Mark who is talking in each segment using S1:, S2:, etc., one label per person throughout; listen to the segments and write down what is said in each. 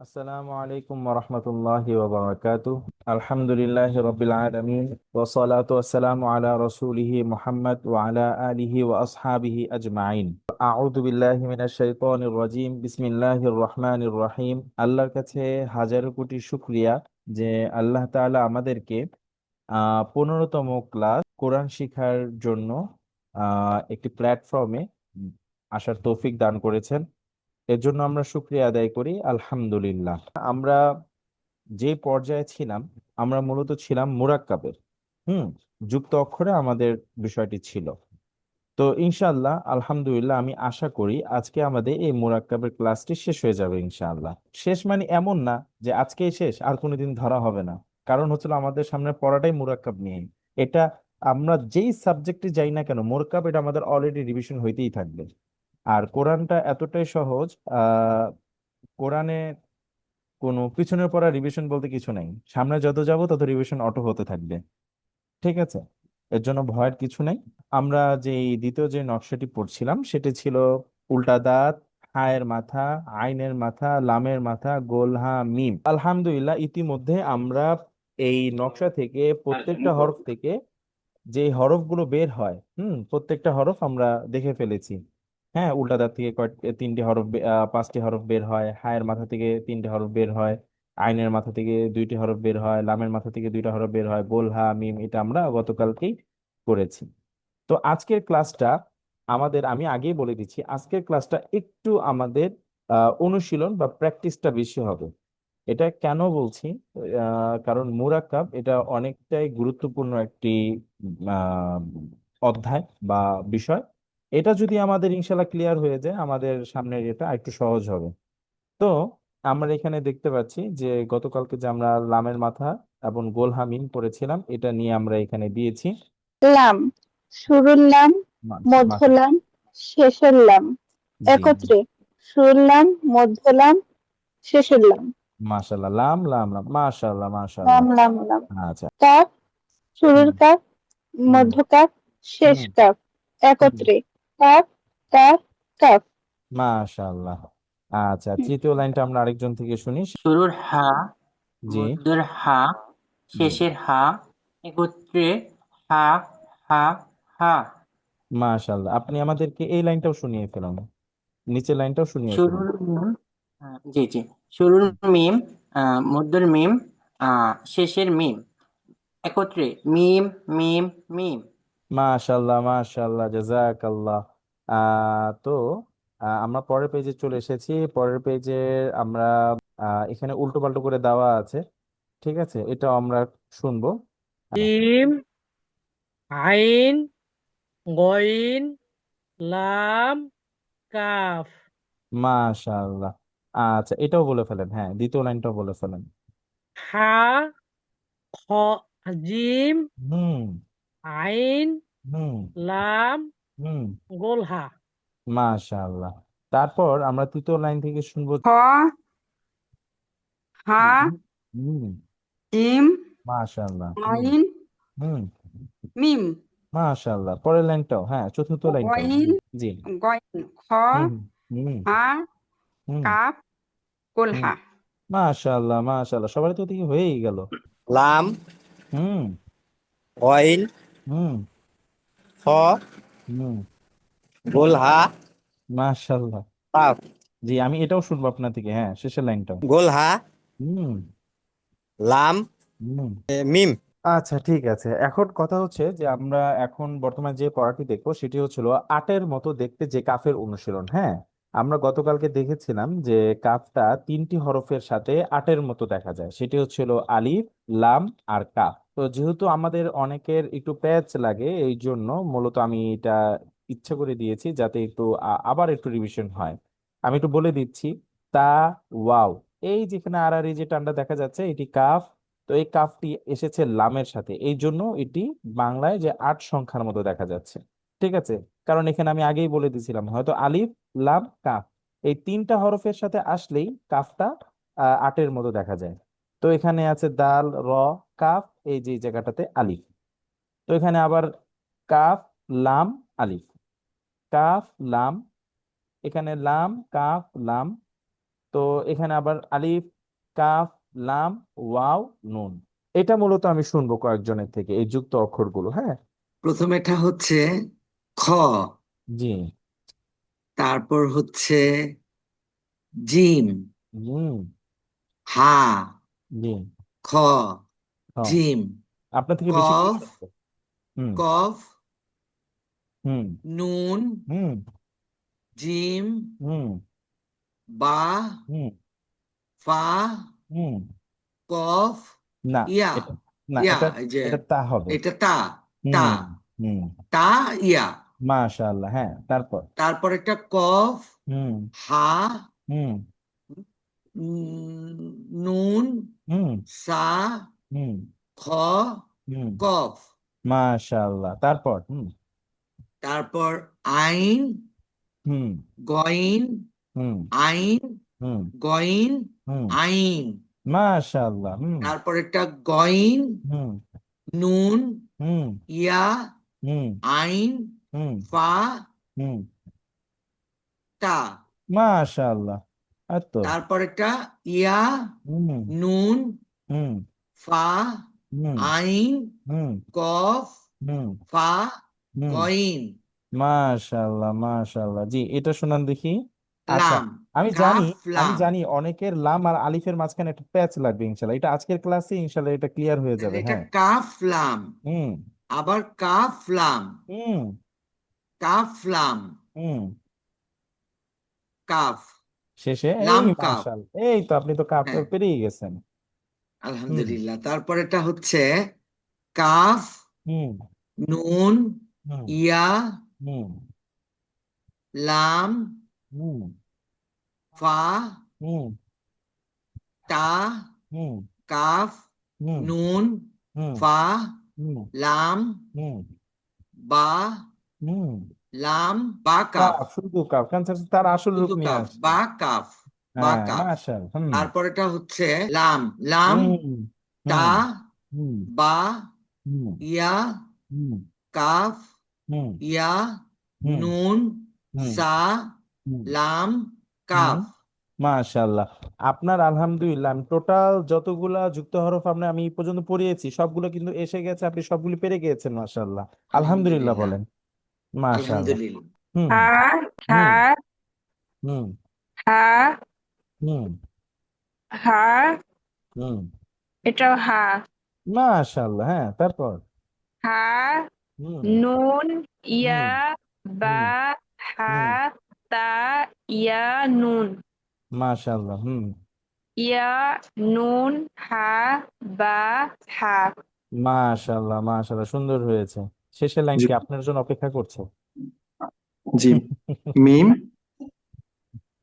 S1: আসসালামু আলাইকুম ওরহমতুল্লাহি ওয়াবারাকাতুহ। আলহামদুলিল্লাহি রাব্বিল আলামিন ওয়া সালাতু ওয়াসসালামু আলা রাসূলিহি মুহাম্মদ ওয়া আলা আলিহি ওয়া আসহাবিহি আজমাইন। আউযু বিল্লাহি মিনাশ শাইতানির রাজীম। বিসমিল্লাহির রহমানির রহিম। আল্লাহর কাছে হাজারো কোটি শুকরিয়া যে আল্লাহ তাআলা আমাদেরকে 15তম ক্লাস কোরআন শিখার জন্য একটি প্ল্যাটফর্মে আসার তৌফিক দান করেছেন। এর জন্য আমরা শুকরিয়া আদায় করি, আলহামদুলিল্লাহ। আমরা যে পর্যায়ে ছিলাম, আমরা মূলত ছিলাম মুরাক্কাবের হুম যুক্ত অক্ষরে আমাদের বিষয়টি ছিল। তো ইনশাআল্লাহ আলহামদুলিল্লাহ আমি আশা করি আজকে আমাদের এই মুরাক্কাবের ক্লাসটি শেষ হয়ে যাবে ইনশাআল্লাহ। শেষ মানে এমন না যে আজকেই শেষ আর কোনোদিন ধরা হবে না, কারণ হচ্ছিল আমাদের সামনে পড়াটাই মুরাক্কাব নিয়ে। এটা আমরা যেই সাবজেক্টে যাই না কেন, মুরাক্কাব এটা আমাদের অলরেডি রিভিশন হইতেই থাকবে। আর কোরআনটা এতটাই সহজ, কোরআনে কোনো পিছনের পড়া রিভিশন বলতে কিছু নাই, সামনে যত যাব তত রিভিশন অটো হতে থাকবে। ঠিক আছে, এর জন্য ভয়ের কিছু নেই। আমরা যে এই দ্বিতীয় যে নকশাটি পড়ছিলাম সেটি ছিল উল্টা দাঁত, হায়ের মাথা, আইনের মাথা, লামের মাথা, গোল হা মিম। আলহামদুলিল্লাহ ইতিমধ্যে আমরা এই নকশা থেকে প্রত্যেকটা হরফ থেকে যে হরফগুলো বের হয়, প্রত্যেকটা হরফ আমরা দেখে ফেলেছি। হ্যাঁ, উল্টা দাঁত থেকে তিনটি হরফ 5টি হরফ বের হয়, হায়ের মাথা থেকে 3টি হরফ বের হয়, আইনের মাথা থেকে 2টি হরফ বের হয়, লামের মাথা থেকে 2টা হরফ বের হয়, গোল হা মিম। এটা আমরা গতকালকেই করেছি। তো আজকের ক্লাসটা আমাদের, আমি আগেই বলে দিচ্ছি, আজকের ক্লাসটা একটু আমাদের অনুশীলন বা প্র্যাকটিসটা বেশি হবে। এটা কেন বলছি? কারণ মুরাক্কাব এটা অনেকটাই গুরুত্বপূর্ণ একটি আহ, অধ্যায় বা বিষয়। এটা যদি আমাদের ইনশাল্লাহ ক্লিয়ার হয়ে যায়, আমাদের সামনের এটা একটু সহজ হবে। তো আমরা এখানে দেখতে পাচ্ছি যে গতকালকে যে আমরা লামের মাথা এবং গোল হামিম পড়েছিলাম, এটা নিয়ে আমরা এখানে দিয়েছি।
S2: লাম, শুরুর লাম,
S1: মাশা,
S2: মধ্য লাম, শেষের লাম
S1: জি,
S2: একত্রে। শুরুর লাম, মধ্য লাম, শেষের লাম।
S1: মাশাল্লাহ, লাম লাম লাম, মাশাল্লাহ
S2: লাম
S1: মাশাল্লাহ।
S2: লাম লাম।
S1: আচ্ছা।
S2: কাফ, শুরুর
S1: হুম
S2: কাফ,
S1: হুম
S2: মধ্য কাফ, শেষ
S1: হুম
S2: কাফ
S1: হুম
S2: একত্রে। Calf, calf, calf.
S1: মাশাল্লাহ। আচ্ছা,
S2: হুম,
S1: তৃতীয় লাইনটা আমরা আরেকজন থেকে শুনি।
S3: শুরুর হা,
S1: জি
S3: মধ্যের হা,
S1: জি,
S3: শেষের হা একত্রে হা হা হা।
S1: মাশাল্লাহ। আপনি আমাদেরকে এই লাইনটাও শুনিয়ে ফেলুন, নিচের লাইনটাও শুনিয়ে ফেলুন।
S3: শুরুর মিম, জি জি, শুরুর মিম, মধ্যের মিম, শেষের মিম একত্রে মিম মিম মিম।
S1: মাশাল্লাহ মাশাল্লাহ, জাযাকাল্লাহ। তো আমরা পরের পেজে চলে এসেছি। পরের পেজে আমরা এখানে উল্টো পাল্টো করে দেওয়া আছে, ঠিক আছে, এটাও আমরা শুনবো।
S4: জিম, আইন, গইন, লাম, কাফ।
S1: মাশাল্লাহ। আচ্ছা, এটাও বলে ফেলেন, হ্যাঁ, দ্বিতীয় লাইনটাও বলে ফেলেন।
S4: হা, খ, জিম,
S1: হুম
S4: আইন,
S1: হুম
S4: লাম,
S1: হুম
S4: গোল হা।
S1: মাশাআল্লাহ। তারপর আমরা তৃতীয় লাইন থেকে শুনবো।
S5: খ, হা,
S1: হুম,
S5: জিম,
S1: মাশাআল্লাহ।
S5: আইন,
S1: হুম,
S5: মিম,
S1: মাশাআল্লাহ। পরের লাইনটাও, হ্যাঁ, চতুর্থ লাইনটাও। জি
S5: গইন,
S1: জি।
S5: গইন, খ,
S1: হুম হুম
S5: হা,
S1: হুম
S5: কাপ,
S1: হুম
S5: কোলহা।
S1: মাশাআল্লাহ মাশাআল্লাহ, সবার তো দিকে হয়েই গেল।
S6: লাম,
S1: হুম
S6: গইন,
S1: হুম
S6: খ,
S1: হুম
S6: গোলহা,
S1: মাশাআল্লাহ।
S6: কাফ,
S1: জি, আমি এটাও শুনবো আপনার থেকে, হ্যাঁ, শেষের লাইনটাও।
S6: গোলহা,
S1: হুম
S6: লাম,
S1: হুম
S6: মিম।
S1: আচ্ছা, ঠিক আছে। এখন কথা হচ্ছে যে আমরা এখন বর্তমানে যে পড়াটি দেখবো সেটি হচ্ছিল আটের মতো দেখতে যে কাফের অনুশীলন। হ্যাঁ, আমরা গতকালকে দেখেছিলাম যে কাফটা 3টি হরফের সাথে আটের মতো দেখা যায়, সেটি হচ্ছিল আলিফ, লাম আর কাফ। তো যেহেতু আমাদের অনেকের একটু প্যাচ লাগে, এই জন্য মূলত আমি এটা ইচ্ছা করে দিয়েছি যাতে একটু আবার একটু রিভিশন হয়। আমি একটু বলে দিচ্ছি। তা, ওয়াও, এই যেখানে আর আর এই যে টানটা দেখা যাচ্ছে এটি কাফ। তো এই কাফটি এসেছে লামের সাথে, এই জন্য এটি বাংলায় যে 8 সংখ্যার মতো দেখা যাচ্ছে। ঠিক আছে, কারণ এখানে আমি আগেই বলে দিয়েছিলাম হয়তো আলিফ, লাম, কাফ এই 3টা হরফের সাথে আসলেই কাফটা 8-এর মতো দেখা যায়। তো এখানে আছে দাল, র, কাফ, এই যে এই জায়গাটাতে আলিফ। তো এখানে আবার কাফ, লাম, আলিফ, কাফ, লাম, এখানে লাম, কাফ, লাম, তো এখানে আবার আলিফ, কাফ, লাম, ওয়াও, নুন। এটা মূলত আমি শুনবো কয়েকজনের থেকে এই যুক্ত অক্ষরগুলো। হ্যাঁ,
S7: প্রথমেটা হচ্ছে খ,
S1: জি,
S7: তারপর হচ্ছে জিম,
S1: হুম,
S7: হা,
S1: জি,
S7: খ,
S1: হ্যাঁ,
S7: জিম,
S1: আপনার থেকে বেশি করে
S7: কফ,
S1: শুনবো। হুম,
S7: কফ,
S1: হুম,
S7: নুন,
S1: হুম,
S7: জিম,
S1: হুম,
S7: বা,
S1: হুম,
S7: ফা,
S1: হুম।
S7: কফ,
S1: না,
S7: ইয়া,
S1: এটা না,
S7: ইয়া,
S1: এটা
S7: এই যে
S1: এটা তা হবে।
S7: এটা তা, তা,
S1: হুম, হুম,
S7: তা, ইয়া,
S1: মাশাআল্লাহ। হ্যাঁ, তারপর
S7: তারপর একটা কফ,
S1: হুম,
S7: হা,
S1: হুম,
S7: নুন,
S1: হুম,
S7: সা,
S1: হুম,
S7: খ,
S1: হুম,
S7: কফ,
S1: মাশাআল্লাহ। তারপর
S7: তারপর আইন,
S1: হুম,
S7: গইন,
S1: হুম,
S7: আইন,
S1: হুম,
S7: গইন,
S1: হুম,
S7: আইন,
S1: মাশাআল্লাহ। হুম,
S7: তারপর একটা গইন,
S1: হুম,
S7: নুন,
S1: হুম,
S7: ইয়া,
S1: হুম,
S7: আইন,
S1: হুম,
S7: ফা,
S1: হুম,
S7: তা,
S1: মাশাআল্লাহ। আর তো
S7: তারপর একটা ইয়া,
S1: হুম,
S7: নুন,
S1: হুম,
S7: ফা,
S1: হুম,
S7: আইন,
S1: হুম,
S7: কফ,
S1: হুম,
S7: ফা,
S1: হুম,
S7: গইন,
S1: মাশাআল্লাহ, মাশাআল্লাহ। জি, এটা শোনান দেখি। আচ্ছা,
S7: লাম,
S1: আমি জানি,
S7: কাফ,
S1: আমি
S7: লাম।
S1: জানি অনেকের লাম আর আলিফের মাঝখানে একটা প্যাচ লাগবে ইনশাল্লাহ। এটা আজকের ক্লাসে ইনশাল্লাহ এটা ক্লিয়ার হয়ে যাবে।
S7: এটা
S1: হ্যাঁ,
S7: কাফ, লাম,
S1: হুম,
S7: আবার কাফ, লাম,
S1: হুম,
S7: কাফ, লাম,
S1: হুম,
S7: কাফ,
S1: শেষে এই
S7: লাম, কাফ।
S1: মাশাআল্লাহ, এই তো আপনি তো কাপটা
S7: হ্যাঁ,
S1: পেরিয়ে গেছেন। হুম,
S7: আলহামদুলিল্লাহ। তারপর এটা হচ্ছে কাফ,
S1: হুম,
S7: নুন,
S1: হুম,
S7: ইয়া,
S1: হুম,
S7: লাম,
S1: হুম,
S7: ফা,
S1: হুম,
S7: তা,
S1: হুম,
S7: কাফ,
S1: হুম,
S7: নুন,
S1: হুম,
S7: ফা,
S1: হুম,
S7: লাম,
S1: হুম,
S7: বা,
S1: হুম।
S7: লাম, বা, কাফ,
S1: কাফ, শুধু কাফ, কারণ তার আসল রূপ
S7: শুধু
S1: নিয়ে
S7: কাফ,
S1: আসছে।
S7: বা, কাফ, বা,
S1: হ্যাঁ,
S7: কাফ।
S1: মাশাআল্লাহ। হুম,
S7: তারপর এটা হচ্ছে লাম, লাম,
S1: হুম,
S7: তা,
S1: হুম, হুম,
S7: বা,
S1: হুম,
S7: ইয়া,
S1: হুম,
S7: কাফ,
S1: হুম,
S7: ইয়া,
S1: হুম,
S7: নুন,
S1: হুম,
S7: সা,
S1: হুম,
S7: লাম,
S1: হুম,
S7: কাফ।
S1: মাশাআল্লাহ। আপনার আলহামদুলিল্লাহ, আমি টোটাল যতগুলা যুক্ত হরফ আমি এই পর্যন্ত পড়িয়েছি সবগুলো কিন্তু এসে গেছে, আপনি সবগুলো পেরে গিয়েছেন মাশাআল্লাহ। আলহামদুলিল্লাহ
S7: আলহামদুলিল্লাহ,
S1: বলেন। মাশাআল্লাহ।
S7: আলহামদুলিল্লাহ।
S1: হুম,
S2: হা, খা,
S1: হুম, হুম,
S2: হা,
S1: হুম,
S2: হা,
S1: হুম,
S2: এটাও হা।
S1: মাশাআল্লাহ। হ্যাঁ, তারপর
S2: হা,
S1: হুম,
S2: নুন, ইয়া,
S1: হুম,
S2: বা,
S1: হুম,
S2: হা,
S1: হুম,
S2: তা, ইয়া, নুন,
S1: মাশাআল্লাহ। হুম,
S2: ইয়া, নুন, হা, বা, হা।
S1: মাশাআল্লাহ, মাশাআল্লাহ, সুন্দর হয়েছে। শেষের লাইন
S8: জি
S1: কি আপনার জন্য অপেক্ষা করছে?
S8: জি মিম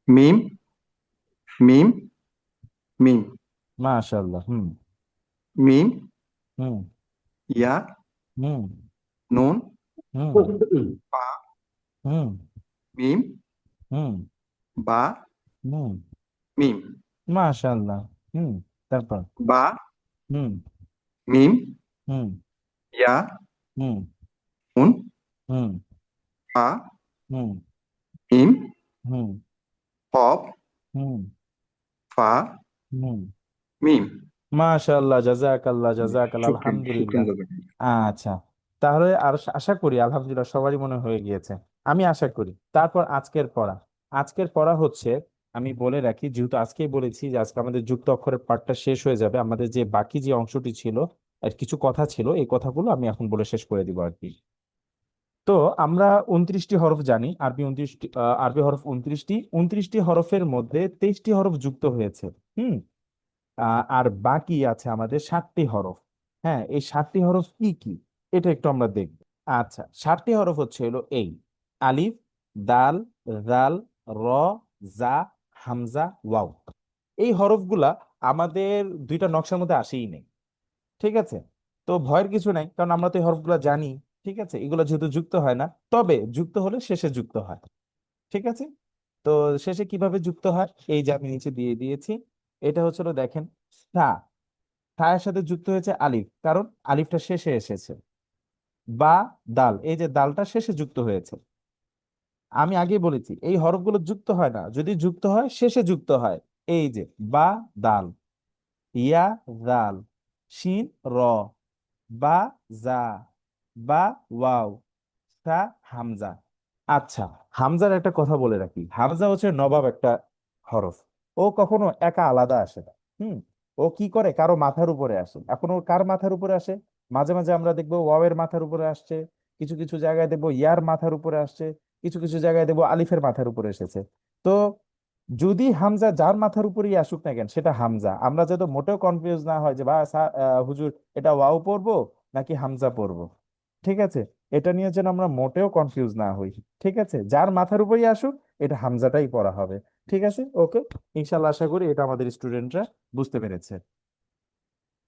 S8: মিম মিম মিম
S1: মাশাআল্লাহ। হুম,
S8: মিম
S1: হুম,
S8: ইয়া
S1: হুম,
S8: নুন
S1: হুম,
S8: পা
S1: হুম,
S8: মিম
S1: হুম,
S8: বা
S1: হুম,
S8: মিম
S1: মাশাআল্লাহ। হুম, তারপর
S8: বা
S1: হুম,
S8: মিম
S1: হুম,
S8: ইয়া
S1: হুম,
S8: নুন
S1: হুম,
S8: পা
S1: হুম,
S8: মিম
S1: হুম,
S8: কফ
S1: হুম,
S8: ফা
S1: হুম,
S8: মিম।
S1: মাশাআল্লাহ, জাযাকাল্লাহ, জাযাকাল্লাহ,
S8: শুক্রিয়া
S1: আলহামদুলিল্লাহ।
S8: শুক্রিয়া দাদা।
S1: আচ্ছা, তাহলে আর আশা করি আলহামদুলিল্লাহ সবারই মনে হয়ে গিয়েছে, আমি আশা করি। তারপর আজকের পড়া, আজকের পড়া হচ্ছে, আমি বলে রাখি যেহেতু আজকেই বলেছি যে আজকে আমাদের যুক্ত অক্ষরের পাঠটা শেষ হয়ে যাবে, আমাদের যে বাকি যে অংশটি ছিল আর কিছু কথা ছিল, এই কথাগুলো আমি এখন বলে শেষ করে দিব আর কি। তো আমরা 29টি হরফ জানি, আরবি 29টি, আরবি হরফ 29টি, 29টি হরফের মধ্যে 23টি হরফ যুক্ত হয়েছে। হুম, আর বাকি আছে আমাদের 7টি হরফ। হ্যাঁ, এই 7টি হরফ কি কি এটা একটু আমরা দেখব। আচ্ছা, 7টি হরফ হচ্ছে হলো এই: আলিফ, দাল, জাল, র, জা, হামজা, ওয়াও। এই হরফগুলা আমাদের দুইটা নকশার মধ্যে আসেই নেই। ঠিক আছে, তো ভয়ের কিছু নাই, কারণ আমরা তো এই হরফগুলা জানি। ঠিক আছে, এগুলো যেহেতু যুক্ত হয় না, তবে যুক্ত হলে শেষে যুক্ত হয়। ঠিক আছে, তো শেষে কিভাবে যুক্ত হয় এই যে আমি নিচে দিয়ে দিয়েছি। এটা হচ্ছিল, দেখেন, সা, সায়ের সাথে যুক্ত হয়েছে আলিফ, কারণ আলিফটা শেষে এসেছে। বা, দাল, এই যে দালটা শেষে যুক্ত হয়েছে। আমি আগেই বলেছি এই হরফগুলো যুক্ত হয় না, যদি যুক্ত হয় শেষে যুক্ত হয়। এই যে বা দাল, ইয়া জাল, শিন র, বা জা, বা ওয়াও, সা হামজা। আচ্ছা, হামজার একটা কথা বলে রাখি, হামজা হচ্ছে নবাব একটা হরফ। ও কখনো একা আলাদা আসে না। ও কি করে, কারো মাথার উপরে আসে। এখন ও কার মাথার উপরে আসে? মাঝে মাঝে আমরা দেখবো ওয়াওয়ের মাথার উপরে আসছে, কিছু কিছু জায়গায় দেখবো ইয়ার মাথার উপরে আসছে, কিছু কিছু জায়গায় দেখবো আলিফের মাথার উপরে এসেছে। তো যদি হামজা যার মাথার উপরেই আসুক না কেন, সেটা হামজা। আমরা যাতে মোটেও কনফিউজ না হয় যে হুজুর এটা ওয়াও পড়বো নাকি হামজা পড়বো। ঠিক আছে, এটা নিয়ে যেন আমরা মোটেও কনফিউজ না হই। ঠিক আছে, যার মাথার উপরেই আসুক এটা হামজাটাই পড়া হবে। ঠিক আছে, ওকে। ইনশাল্লাহ আশা করি এটা আমাদের স্টুডেন্টরা বুঝতে পেরেছে।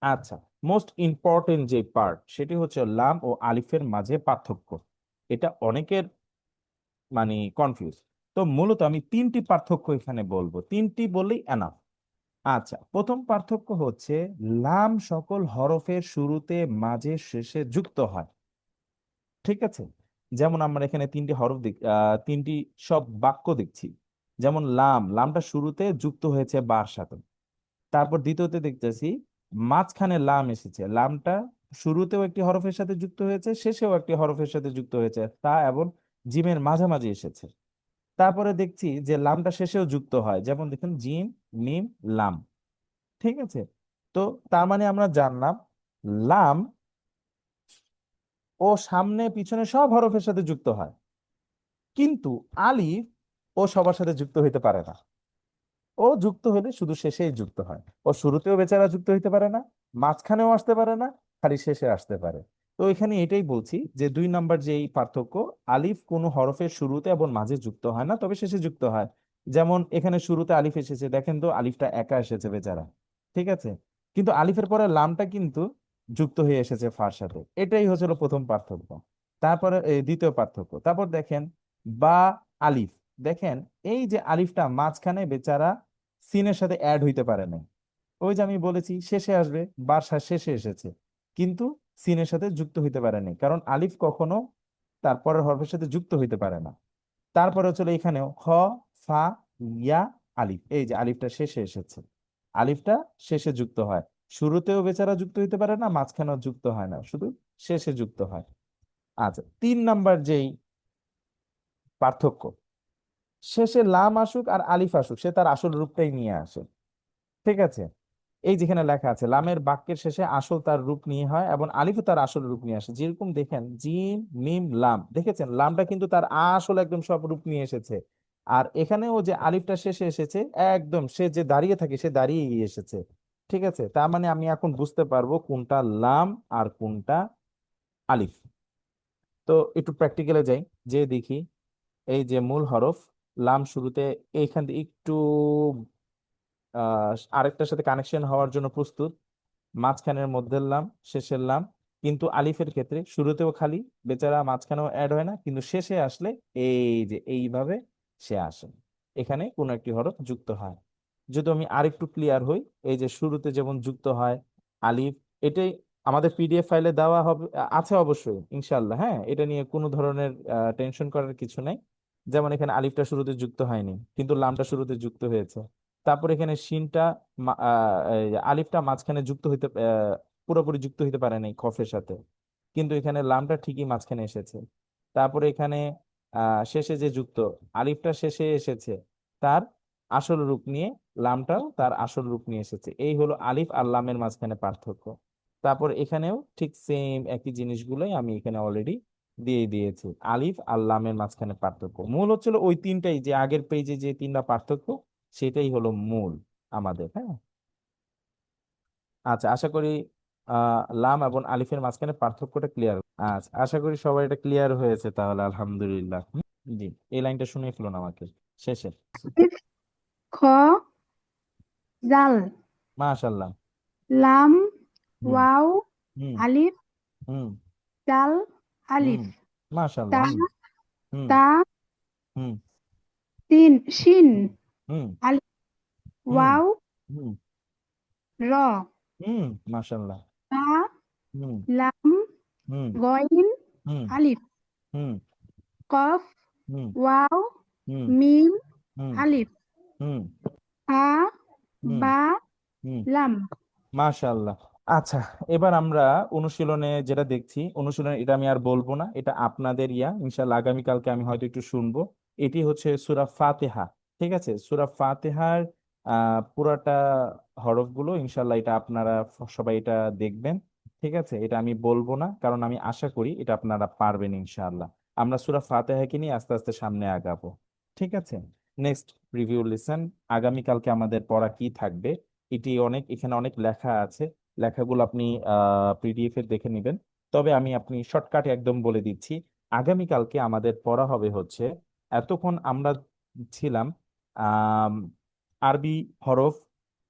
S1: আচ্ছা, মোস্ট ইম্পর্টেন্ট যে পার্ট সেটি হচ্ছে লাম ও আলিফের মাঝে পার্থক্য। এটা অনেকের মানে কনফিউজ। তো মূলত আমি তিনটি পার্থক্য এখানে বলবো, তিনটি বললেই এনাফ। আচ্ছা, প্রথম পার্থক্য হচ্ছে লাম সকল হরফের শুরুতে, মাঝে, শেষে যুক্ত হয়। ঠিক আছে, যেমন আমরা এখানে তিনটি হরফ তিনটি সব বাক্য দেখছি। যেমন লামটা শুরুতে যুক্ত হয়েছে বার সাথে। তারপর দ্বিতীয়তে দেখতেছি মাঝখানে লাম এসেছে, লামটা শুরুতেও একটি হরফের সাথে যুক্ত হয়েছে, শেষেও একটি হরফের সাথে যুক্ত হয়েছে, তা এবং জিমের মাঝামাঝি এসেছে। তারপরে দেখছি যে লামটা শেষেও যুক্ত হয়, যেমন দেখুন জিম, মিম, লাম। ঠিক আছে, তো তার মানে আমরা জানলাম লাম ও সামনে পিছনে সব হরফের সাথে যুক্ত হয়, কিন্তু আলিফ ও সবার সাথে যুক্ত হইতে পারে না। ও যুক্ত হলে শুধু শেষেই যুক্ত হয়। ও শুরুতেও বেচারা যুক্ত হইতে পারে না, মাঝখানেও আসতে পারে না, খালি শেষে আসতে পারে। তো এখানে এটাই বলছি যে 2 নম্বর যে এই পার্থক্য, আলিফ কোনো হরফের শুরুতে এবং মাঝে যুক্ত হয় না, তবে শেষে যুক্ত হয়। যেমন এখানে শুরুতে আলিফ এসেছে, দেখেন তো আলিফটা একা এসেছে বেচারা। ঠিক আছে, কিন্তু আলিফের পরে লামটা কিন্তু যুক্ত হয়ে এসেছে ফার সাথে। এটাই হচ্ছিল প্রথম পার্থক্য। তারপরে এই দ্বিতীয় পার্থক্য, তারপর দেখেন বা আলিফ। দেখেন এই যে আলিফটা মাঝখানে বেচারা সিনের সাথে অ্যাড হইতে পারে না। ওই যে আমি বলেছি শেষে আসবে, বারসা শেষে এসেছে, কিন্তু সিনের সাথে যুক্ত হইতে পারে নাই, কারণ আলিফ কখনো তারপরের হরফের সাথে যুক্ত হইতে পারে না। তারপরে চলে এখানেও খ, ফা, ইয়া, আলিফ। এই যে আলিফটা শেষে এসেছে, আলিফটা শেষে যুক্ত হয়। শুরুতেও বেচারা যুক্ত হইতে পারে না, মাঝখানেও যুক্ত হয় না, শুধু শেষে যুক্ত হয়। আচ্ছা, 3 নম্বর যেই পার্থক্য, শেষে লাম আসুক আর আলিফ আসুক, সে তার আসল রূপটাই নিয়ে আসে। ঠিক আছে, এই যেখানে লেখা আছে লামের বাক্যের শেষে আসল তার রূপ নিয়ে হয় এবং আলিফও তার আসল রূপ নিয়ে আসে। যেরকম দেখেন জিম, মিম, লাম, দেখেছেন লামটা কিন্তু তার আসল একদম সব রূপ নিয়ে এসেছে। আর এখানেও যে আলিফটা শেষে এসেছে, একদম সে যে দাঁড়িয়ে থাকে সে দাঁড়িয়েই এসেছে। ঠিক আছে, তার মানে আমি এখন বুঝতে পারবো কোনটা লাম আর কোনটা আলিফ। তো একটু প্র্যাকটিক্যালে যাই, যে দেখি এই যে মূল হরফ লাম শুরুতে, এইখান থেকে একটু আরেকটার সাথে কানেকশন হওয়ার জন্য প্রস্তুত, মাঝখানের মধ্যের লাম, শেষের লাম। কিন্তু আলিফের ক্ষেত্রে শুরুতেও খালি, বেচারা মাঝখানেও অ্যাড হয় না, কিন্তু শেষে আসলে এই যে এইভাবে সে আসে, এখানে কোনো একটি হরফ যুক্ত হয়। যদি আমি আরেকটু ক্লিয়ার হই, এই যে শুরুতে যেমন যুক্ত হয় আলিফ, এটাই আমাদের পিডিএফ ফাইলে দেওয়া হবে, আছে অবশ্যই ইনশাল্লাহ। হ্যাঁ, এটা নিয়ে কোনো ধরনের টেনশন করার কিছু নাই। যেমন এখানে আলিফটা শুরুতে যুক্ত হয়নি, কিন্তু লামটা শুরুতে যুক্ত হয়েছে। তারপর এখানে শিনটা এই আলিফটা মাঝখানে যুক্ত হইতে পুরোপুরি যুক্ত হইতে পারে নাই খফের সাথে, কিন্তু এখানে লামটা ঠিকই মাঝখানে এসেছে। তারপরে এখানে শেষে যে যুক্ত, আলিফটা শেষে এসেছে তার আসল রূপ নিয়ে, লামটাও তার আসল রূপ নিয়ে এসেছে। এই হলো আলিফ আর লামের মাঝখানে পার্থক্য। তারপর এখানেও ঠিক সেম একই জিনিসগুলোই আমি এখানে অলরেডি দিয়ে দিয়েছি। আলিফ আর লামের মাঝখানে পার্থক্য মূল হচ্ছিল ওই তিনটাই, যে আগের পেজে যে 3টা পার্থক্য সেটাই হলো মূল আমাদের। হ্যাঁ, আচ্ছা, আশা করি লাম এবং আলিফের মাঝখানে পার্থক্যটা ক্লিয়ার। আচ্ছা, আশা করি সবাই এটা ক্লিয়ার হয়েছে তাহলে, আলহামদুলিল্লাহ। জি, এই লাইনটা শুনে ফেলুন আমাকে শেষে।
S2: আলিফ, খ, জাল,
S1: মাশাআল্লাহ।
S2: লাম,
S1: হুম,
S2: ওয়াও,
S1: হুম,
S2: আলিফ,
S1: হুম,
S2: জাল,
S1: হুম,
S2: আলিফ,
S1: মাশাআল্লাহ।
S2: তা,
S1: হুম, হুম,
S2: তা,
S1: হুম,
S2: তিন, শিন,
S1: হুম,
S2: আলিফ,
S1: হুম,
S2: ওয়াও,
S1: হুম,
S2: র,
S1: হুম, মাশাআল্লাহ।
S2: তা,
S1: হুম,
S2: লাম,
S1: হুম,
S2: গইন,
S1: হুম,
S2: আলিফ,
S1: হুম,
S2: কফ,
S1: হুম,
S2: ওয়াও,
S1: হুম,
S2: মিম,
S1: হুম,
S2: আলিফ,
S1: হুম,
S2: হা,
S1: হুম
S2: বা
S1: হুম
S2: লাম।
S1: মাশাআল্লাহ। আচ্ছা, এবার আমরা অনুশীলনে যেটা দেখছি, অনুশীলনে এটা আমি আর বলবো না, এটা আপনাদের ইনশাল্লাহ আগামীকালকে আমি হয়তো একটু শুনবো। এটি হচ্ছে সূরা ফাতিহা। ঠিক আছে, সূরা ফাতিহার পুরাটা হরফগুলো ইনশাল্লাহ এটা আপনারা সবাই এটা দেখবেন। ঠিক আছে, এটা আমি বলবো না, কারণ আমি আশা করি এটা আপনারা পারবেন ইনশাআল্লাহ। আমরা সূরা ফাতিহাকে নিয়ে আস্তে আস্তে সামনে আগাবো। ঠিক আছে, নেক্সট রিভিউ লিসেন। আগামীকালকে আমাদের পড়া কি থাকবে, এখানে অনেক লেখা আছে। লেখাগুলো আপনি পিডিএফ এ দেখে নেবেন। তবে আমি আপনি শর্টকাটে একদম বলে দিচ্ছি। আগামীকালকে আমাদের পড়া হবে হচ্ছে, এতক্ষণ আমরা ছিলাম আম, আরবি হরফ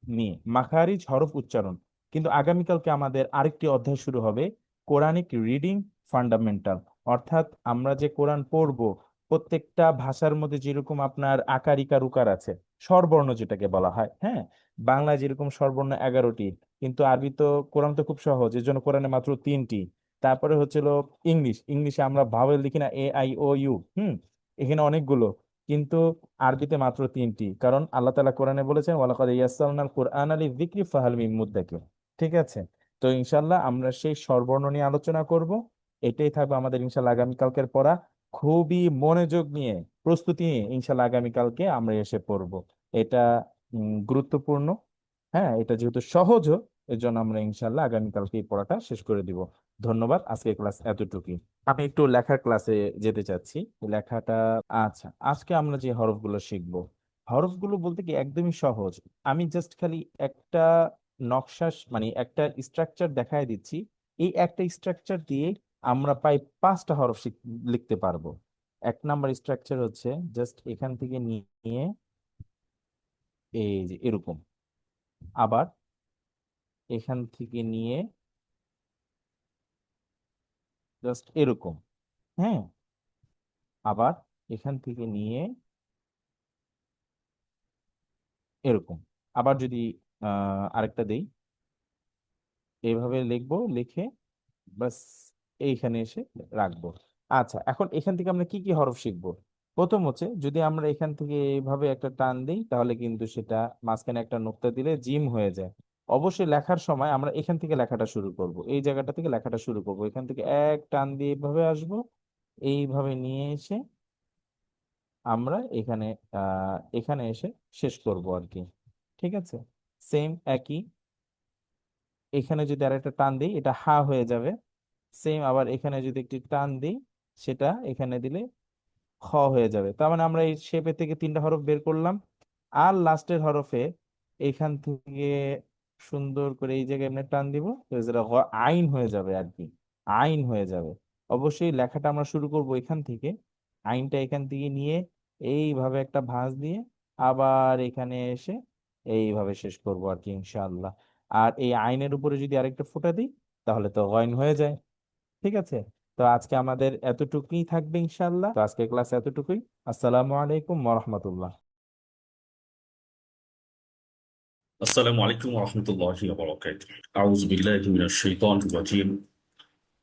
S1: নিয়ে, মাখারিজ হরফ উচ্চারণ। কিন্তু আগামীকালকে আমাদের আরেকটি অধ্যায় শুরু হবে, কোরআনিক রিডিং ফান্ডামেন্টাল। অর্থাৎ আমরা যে কোরআন পড়ব, প্রত্যেকটা ভাষার মধ্যে যেরকম আপনার আকার ইকার উকার আছে, স্বরবর্ণ যেটাকে বলা হয়, হ্যাঁ, বাংলায় যেরকম স্বরবর্ণ 11টি, কিন্তু আরবি তো, কোরআন তো খুব সহজ, এর জন্য কোরআনে মাত্র 3টি। তারপরে হচ্ছিল ইংলিশে আমরা ভাওয়েল লিখি না, AIOU, এখানে অনেকগুলো, কিন্তু আরবিতে মাত্র 3টি, কারণ আল্লাহ তাআলা কোরআনে বলেছেন ওয়ালাকাদ ইয়াসসারনাল কুরআনা লিযিকরি ফাহাল মিন মুদ্দাকির। ঠিক আছে, তো ইনশাল্লাহ আমরা সেই স্বরবর্ণ নিয়ে আলোচনা করব। এটাই থাকবে আমাদের ইনশাল্লাহ আগামীকালকের পড়া। খুবই মনোযোগ নিয়ে, প্রস্তুতি নিয়ে ইনশাল্লাহ আগামীকালকে আমরা এসে পড়ব। এটা গুরুত্বপূর্ণ। হ্যাঁ, এটা যেহেতু সহজও, এর জন্য আমরা ইনশাল্লাহ আগামীকালকে এই পড়াটা শেষ করে দিব। ধন্যবাদ, আজকে ক্লাস এতটুকুই। আমি একটু লেখার ক্লাসে যেতে চাচ্ছি, লেখাটা। আচ্ছা, আজকে আমরা যে হরফগুলো শিখবো, হরফগুলো বলতে কি একদমই সহজ। আমি জাস্ট খালি একটা নকশা, মানে একটা স্ট্রাকচার দেখায় দিচ্ছি। এই একটা স্ট্রাকচার দিয়ে আমরা প্রায় 5টা হরফ লিখতে পারবো। 1 নাম্বার স্ট্রাকচার হচ্ছে জাস্ট এখান থেকে নিয়ে এই যে এরকম, আবার এখান থেকে নিয়ে জাস্ট এরকম, হ্যাঁ, আবার এখান থেকে নিয়ে এরকম। আবার যদি আরেকটা দেই, এইভাবে লিখবো, লিখে বাস এইখানে এসে রাখবো। আচ্ছা, এখন এখান থেকে আমরা কি কি হরফ শিখবো। প্রথম হচ্ছে, যদি আমরা এখান থেকে এইভাবে একটা টান দিই, তাহলে কিন্তু সেটা মাঝখানে একটা নোক্তা দিলে জিম হয়ে যায়। অবশ্যই লেখার সময় আমরা এখান থেকে লেখাটা শুরু করব, এই জায়গাটা থেকে লেখাটা শুরু করব, এখান থেকে এক টান দিয়ে এইভাবে আসবো, এইভাবে নিয়ে এসে আমরা এখানে এসে শেষ করব আর কি। ঠিক আছে, সেম একই, এখানে যদি আরেকটা টান দিই এটা হা হয়ে যাবে। সেম, আবার এখানে যদি একটি টান দিই, সেটা এখানে দিলে খ হয়ে যাবে। তার মানে আমরা এই শেপে থেকে 3টা হরফ বের করলাম। আর লাস্টের হরফে এইখান থেকে সুন্দর করে এই জায়গায় এমনি টান দিব, তো যেটা আইন হয়ে যাবে আর কি, আইন হয়ে যাবে। অবশ্যই লেখাটা আমরা শুরু করব এখান থেকে, আইনটা এখান থেকে নিয়ে এইভাবে একটা ভাঁজ দিয়ে আবার এখানে এসে এইভাবে শেষ করব আর কি ইনশাআল্লাহ। আর এই আইনের উপরে যদি আরেকটা ফোঁটা দিই, তাহলে তো গয়ন হয়ে যায়। ঠিক আছে, তো আজকে আমাদের এতটুকুই থাকবে ইনশাআল্লাহ। তো আজকে ক্লাস এতটুকুই। আসসালামু আলাইকুম ওয়া রাহমাতুল্লাহ।
S9: আসসালামু আলাইকুম ওয়া রাহমাতুল্লাহি ওয়া বারাকাতুহু। আউযু বিল্লাহি মিনাশ শাইতানির রাজীম।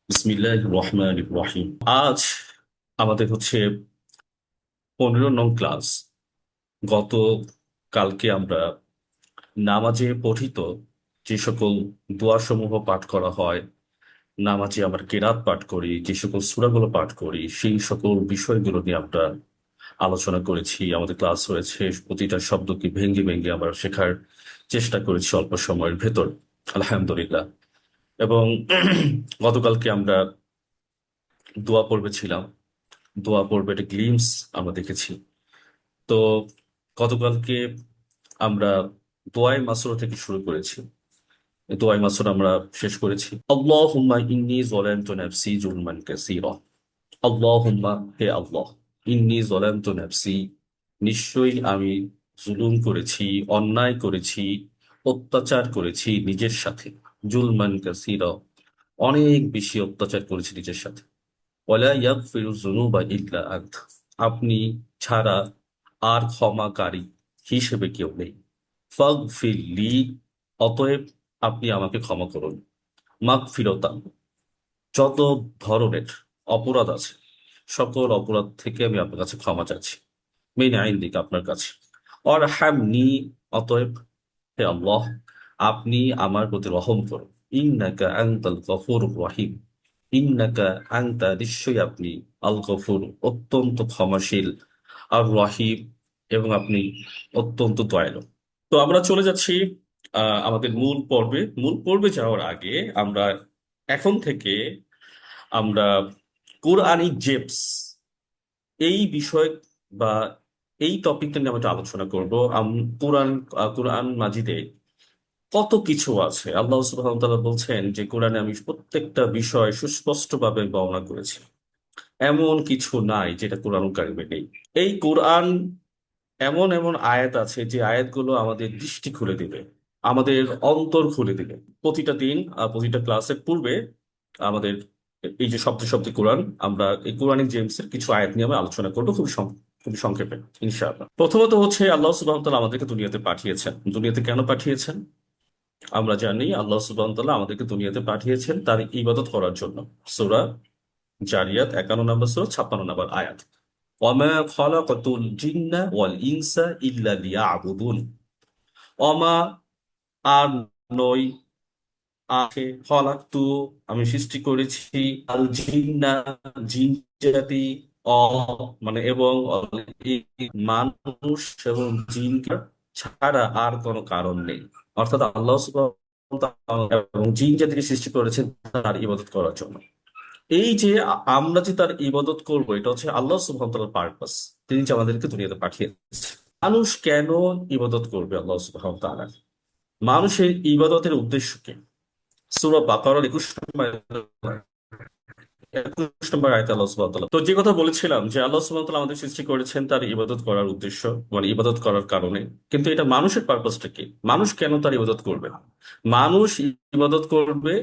S9: বিসমিল্লাহির রহমানির রহিম। আজ আমাদের হচ্ছে 15 নং ক্লাস। গত কালকে আমরা নামাজে পঠিত যে সকল দোয়া সমূহ পাঠ করা হয়, নামাজে আমরা কেরাত পাঠ করি, যে সকল সূরাগুলো পাঠ করি, সেই সকল বিষয়গুলো নিয়ে আমরা আলোচনা করেছি। আমাদের ক্লাস হয়েছে, প্রতিটা শব্দকে ভেঙে ভেঙে আমরা শেখার চেষ্টা করেছি অল্প সময়ের ভেতর, আলহামদুলিল্লাহ। এবং গতকালকে আমরা দোয়া পর্বে ছিলাম, দোয়া পর্বে একটা গ্লিমস আমরা দেখেছি। তো গতকালকে আমরা দোয়ায়ে মাসুরা থেকে শুরু করেছি, এই দোয়ায়ে মাসুরা আমরা শেষ করেছি। আল্লাহুম্মা ইন্নী যালামতু নাফসি জুলমান কাসীরা। আল্লাহুম্মা, হে আল্লাহ, ইন্নী যালামতু নাফসি, নিশ্চয়ই আমি জুলুম করেছি, অন্যায় করেছি, অত্যাচার করেছি নিজের সাথে। জুলমান কাসীরা, অনেক বেশি অত্যাচার করেছি নিজের সাথে। ওয়ালা ইয়াগফিরু যুনুবা ইল্লা আনত, আপনি ছাড়া আর ক্ষমাকারী হিসেবে কেউ নেই। ফাগফির লি, অতএব আপনি আমাকে ক্ষমা করুন। মাগফিরাতান, যত ধরনের অপরাধ আছে সকল অপরাধ থেকে আমি আপনার কাছে ক্ষমা চাচ্ছি। মিন ইনদিক, আপনার কাছে। অরহামনি, অতএব হে আল্লাহ, আপনি আমার প্রতি রহম করুন। ইন্নাকা আনতাল গফুরুর রহিম। ইন্নাকা আনতা, নিশ্চয়ই আপনি, আল গফুর, অত্যন্ত ক্ষমাশীল, আর রহিম, এবং আপনি অত্যন্ত দয়ালু। তো আমরা চলে যাচ্ছি আমাদের মূল পর্বে যাওয়ার আগে আমরা এখন থেকে আমরা কোরআনিক জেমস এই বিষয় বা এই টপিকটা নিয়ে আমরা একটু আলোচনা করব। কোরআন মাজিদে কত কিছু আছে। আল্লাহ সুবহানাহু ওয়া তাআলা বলছেন যে কোরআনে আমি প্রত্যেকটা বিষয় সুস্পষ্টভাবে বর্ণনা করেছি, এমন কিছু নাই যেটা কোরআন কারিমে নেই। এই কোরআন এমন এমন আয়াত আছে যে আয়াতগুলো আমাদের দৃষ্টি খুলে দিবে, আমাদের অন্তর খুলে দিবে। প্রতিটা দিন প্রতিটা ক্লাসের পূর্বে আমাদের এই যে শব্দে শব্দে কোরআন, আমরা এই কোরআনিক জেমসের কিছু আয়াত নিয়ে আমরা আলোচনা করবো খুবই সংক্ষেপে ইনশাআল্লাহ। প্রথমত হচ্ছে আল্লাহ সুবহানাহু ওয়া তাআলা আমাদেরকে দুনিয়াতে পাঠিয়েছেন। দুনিয়াতে কেন পাঠিয়েছেন? আমরা জানি আল্লাহ সুবহানাহু ওয়া তাআলা আমাদেরকে দুনিয়াতে পাঠিয়েছেন তার ইবাদত করার জন্য। সূরা জারিয়াত 51 নম্বর সূরা 56 নম্বর আয়াত, ওয়ামা খালাকাতুল জিন্না ওয়াল ইনসা ইল্লা লিয়াবুদুন। অমা, আর নই, আছে, খলাকতু, আমি সৃষ্টি করেছি, আল জিন্না, জিন জাতি, অ মানে এবং, মানুষ এবং জিন ছাড়া আর কোনো কারণ নেই। অর্থাৎ আল্লাহ সুবহানাহু ওয়া তাআলা এবং জিন জাতিকে সৃষ্টি করেছেন তার ইবাদত করার জন্য। এই যে আমরা যে তার ইবাদত করবো, এটা হচ্ছে আল্লাহ সুবহানাহু ওয়া তাআলার পারপাস। তিনি যে আমাদেরকে দুনিয়াতে পাঠিয়েছেন। মানুষ কেন ইবাদত করবে আল্লাহ সুবহানাহু ওয়া তাআলার? মানুষের ইবাদতের উদ্দেশ্য কি? সূরা বাকারার 21 নম্বর আয়াতে আল্লাহ সুবহানাহু ওয়া তাআলা, তো যে কথা বলেছিলাম যে আল্লাহ সুবহানাহু ওয়া তাআলা আমাদের সৃষ্টি করেছেন তার ইবাদত করার উদ্দেশ্য, মানে ইবাদত করার কারণে। কিন্তু এটা মানুষের পারপাসটা কি? মানুষ কেন তার ইবাদত করবে? মানুষ ইবাদত করবে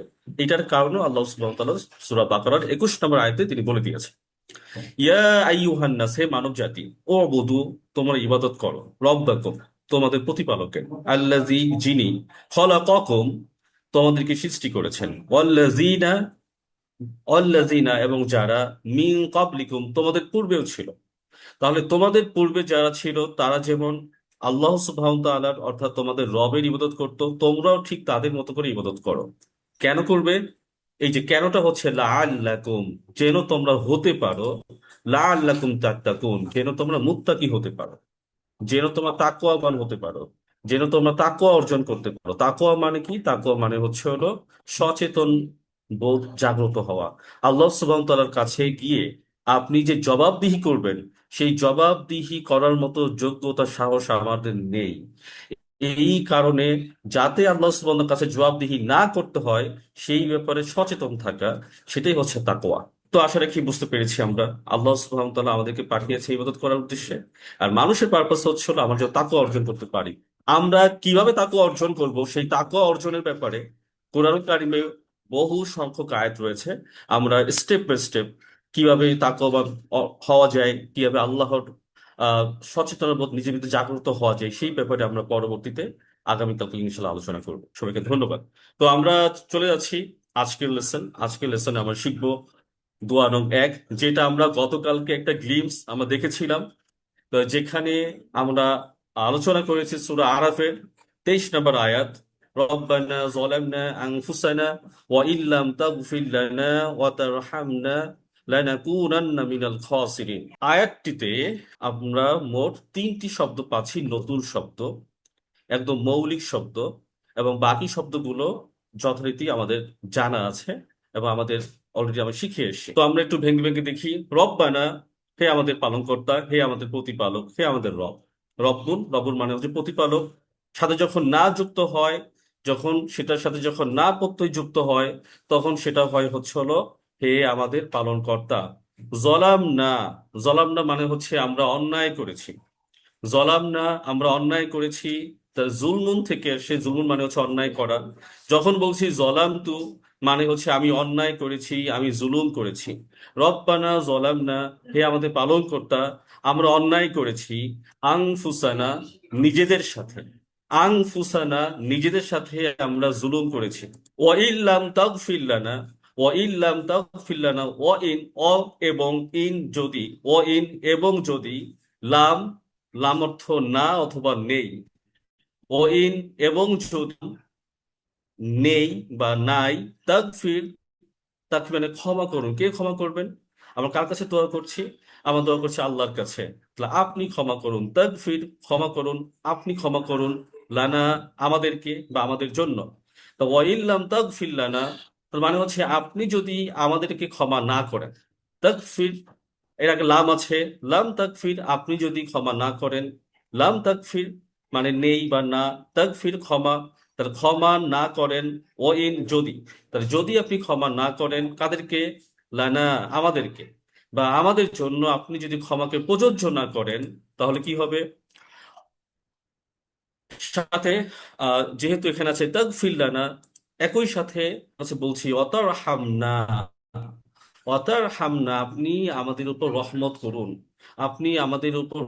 S9: এটার কারণে আল্লাহ সুবহানাহু ওয়া তাআলা সূরা বাকারার 21 নম্বর আয়াতে তিনি বলে দিয়েছেন, ইয়া আইয়ুহান নাস, হে মানব জাতি, ও বুদু, তোমরা ইবাদত করো, রব্বাকুম, তোমাদের প্রতিপালকের, আল্লাযী, যিনি, খলাকাকুম, তোমাদেরকে সৃষ্টি করেছেন, ওয়াল্লাযীনা, অল্লাযীনা, এবং যারা, মিন ক্বাবলিকুম, তোমাদের পূর্বেও ছিল। তাহলে তোমাদের পূর্বে যারা ছিল তারা যেমন আল্লাহ সুবহানাহু ওয়া তাআলার অর্থাৎ তোমাদের রবের ইবাদত করত, তোমরাও ঠিক তাদের মতো করে ইবাদত করো। কেন করবে? এই যে কেনটা হচ্ছে লাআল্লাকুম, যেন তোমরা হতে পারো, লাআল্লাকুম তাত্তাকুন, যেন তোমরা মুত্তাকি হতে পারো, যেন তোমরা তাকওয়াবান হতে পারো, যেন তোমরা তাকওয়া অর্জন করতে পারো। তাকওয়া মানে কি? তাকওয়া মানে হচ্ছে হলো সচেতন বোধ, জাগ্রত হওয়া। আল্লাহ সুবহানাহু ওয়া তাআলার কাছে গিয়ে আপনি যে জবাবদিহি করবেন, সেই জবাবদিহি করার মতো যোগ্যতা, সাহস আমাদের নেই। এই কারণে যাতে আল্লাহ সুবহানাহু ওয়া তাআলার কাছে জবাবদিহি না করতে হয় সেই ব্যাপারে সচেতন থাকা, সেটাই হচ্ছে তাকওয়া। তো আশা রাখি বুঝতে পেরেছি আমরা আল্লাহ সুবহানাহু ওয়া তাআলা আমাদেরকে পাঠিয়েছে ইবাদত করার উদ্দেশ্যে। আর মানুষের পারপাস হচ্ছে হলো আমরা যেন তাকওয়া অর্জন করতে পারি। আমরা কিভাবে তাকওয়া অর্জন করব, সেই তাকওয়া অর্জনের ব্যাপারে কোরআন কারিমে বহু সংখ্যক আয়াত রয়েছে। আমরা স্টেপ বাই স্টেপ কিভাবে তাকওয়াবান হওয়া যায়, কিভাবে আল্লাহর আহ সচেতনতা বোধ নিজের ভিতরে জাগ্রত হওয়া যায়, সেই ব্যাপারে আমরা পরবর্তীতে আগামীকালকে ইনশাল্লাহ আলোচনা করব। সবাইকে ধন্যবাদ। তো আমরা চলে যাচ্ছি আজকের লেসনে আমরা শিখবো দোয়া নং 1, যেটা আমরা গতকালকে একটা গ্লিমস আমরা দেখেছিলাম। তো যেখানে আমরা আলোচনা করেছি সূরা আরাফের 23 নম্বর আয়াত, রব্বানা যালামনা আনফুসানা ওয়া ইল্লাম তাগফির লানা ওয়া তারহামনা লানাকুনান্না মিনাল খাসিরিন। আয়াতটিতে আমরা মোট 3টি শব্দ পাচ্ছি, নতুন শব্দ, একদম মৌলিক শব্দ, এবং বাকি শব্দগুলো যথারীতি আমাদের জানা আছে এবং আমাদের অলরেডি আমরা শিখে এসেছি। তো আমরা একটু ভেঙে ভেঙে দেখি। রব্বানা, হে আমাদের পালনকর্তা, হে আমাদের প্রতিপালক, হে আমাদের রব। রব্বুল মানে হচ্ছে প্রতিপালক। সাথে যখন না যুক্ত হয়, যখন সেটার সাথে যখন না প্রত্যয় যুক্ত হয়, তখন সেটা হয় হচ্ছে হলো হে আমাদের পালনকর্তা। জলাম না মানে হচ্ছে আমরা অন্যায় করেছি। আমরা অন্যায় করেছি। তা জুলমুন থেকে, সে জুলমুন মানে হচ্ছে অন্যায় করা। যখন বলছি জলামতু মানে হচ্ছে আমি অন্যায় করেছি, আমি জুলুম করেছি। রব্বানা জলামনা, হে আমাদের পালনকর্তা, আমরা অন্যায় করেছি। আনফুসানা, নিজেদের সাথে। আনফুসানা, নিজেদের সাথে আমরা জুলুম করেছি। ওয়া ইল্লাম তাগফির লানা, ওয়া ইল্লাম তাগফির লানা, ওয়া ইন, এবং ইন, যদি, ওয়া ইন এবং যদি, লাম, লাম অর্থ না অথবা নেই, ও ইন এবং যদি নেই বা নাই, তাগফির, তাকে মানে ক্ষমা করুন। কে ক্ষমা করবেন? আমরা কার কাছে দোয়া করছি? আমরা দোয়া করছি আল্লাহর কাছে। তাহলে আপনি ক্ষমা করুন, তাগফির ক্ষমা করুন, আপনি ক্ষমা করুন, লানা আমাদেরকে বা আমাদের জন্য। তো ওয়াইল্লাম তাগফির লানা, তার মানে হচ্ছে আপনি যদি আমাদেরকে ক্ষমা না করেন। তাগফির, এর আগে লাম আছে, লাম তাগফির, আপনি যদি ক্ষমা না করেন। লাম তাগফির মানে নেই বা না, তাগফির ক্ষমা, তাহলে ক্ষমা না করেন, ও ইন যদি, তাহলে যদি আপনি ক্ষমা না করেন কাদেরকে? লানা আমাদেরকে, বা আমাদের জন্য আপনি যদি ক্ষমাকে প্রযোজ্য না করেন, তাহলে কি হবে? সাথে যেহেতু এখানে আছে তাগফির লানা, একই সাথে আছে বলছি অতার হামনা, অতার হামনা, আপনি আমাদের উপর রহমত করুন, আপনি আমাদের উপর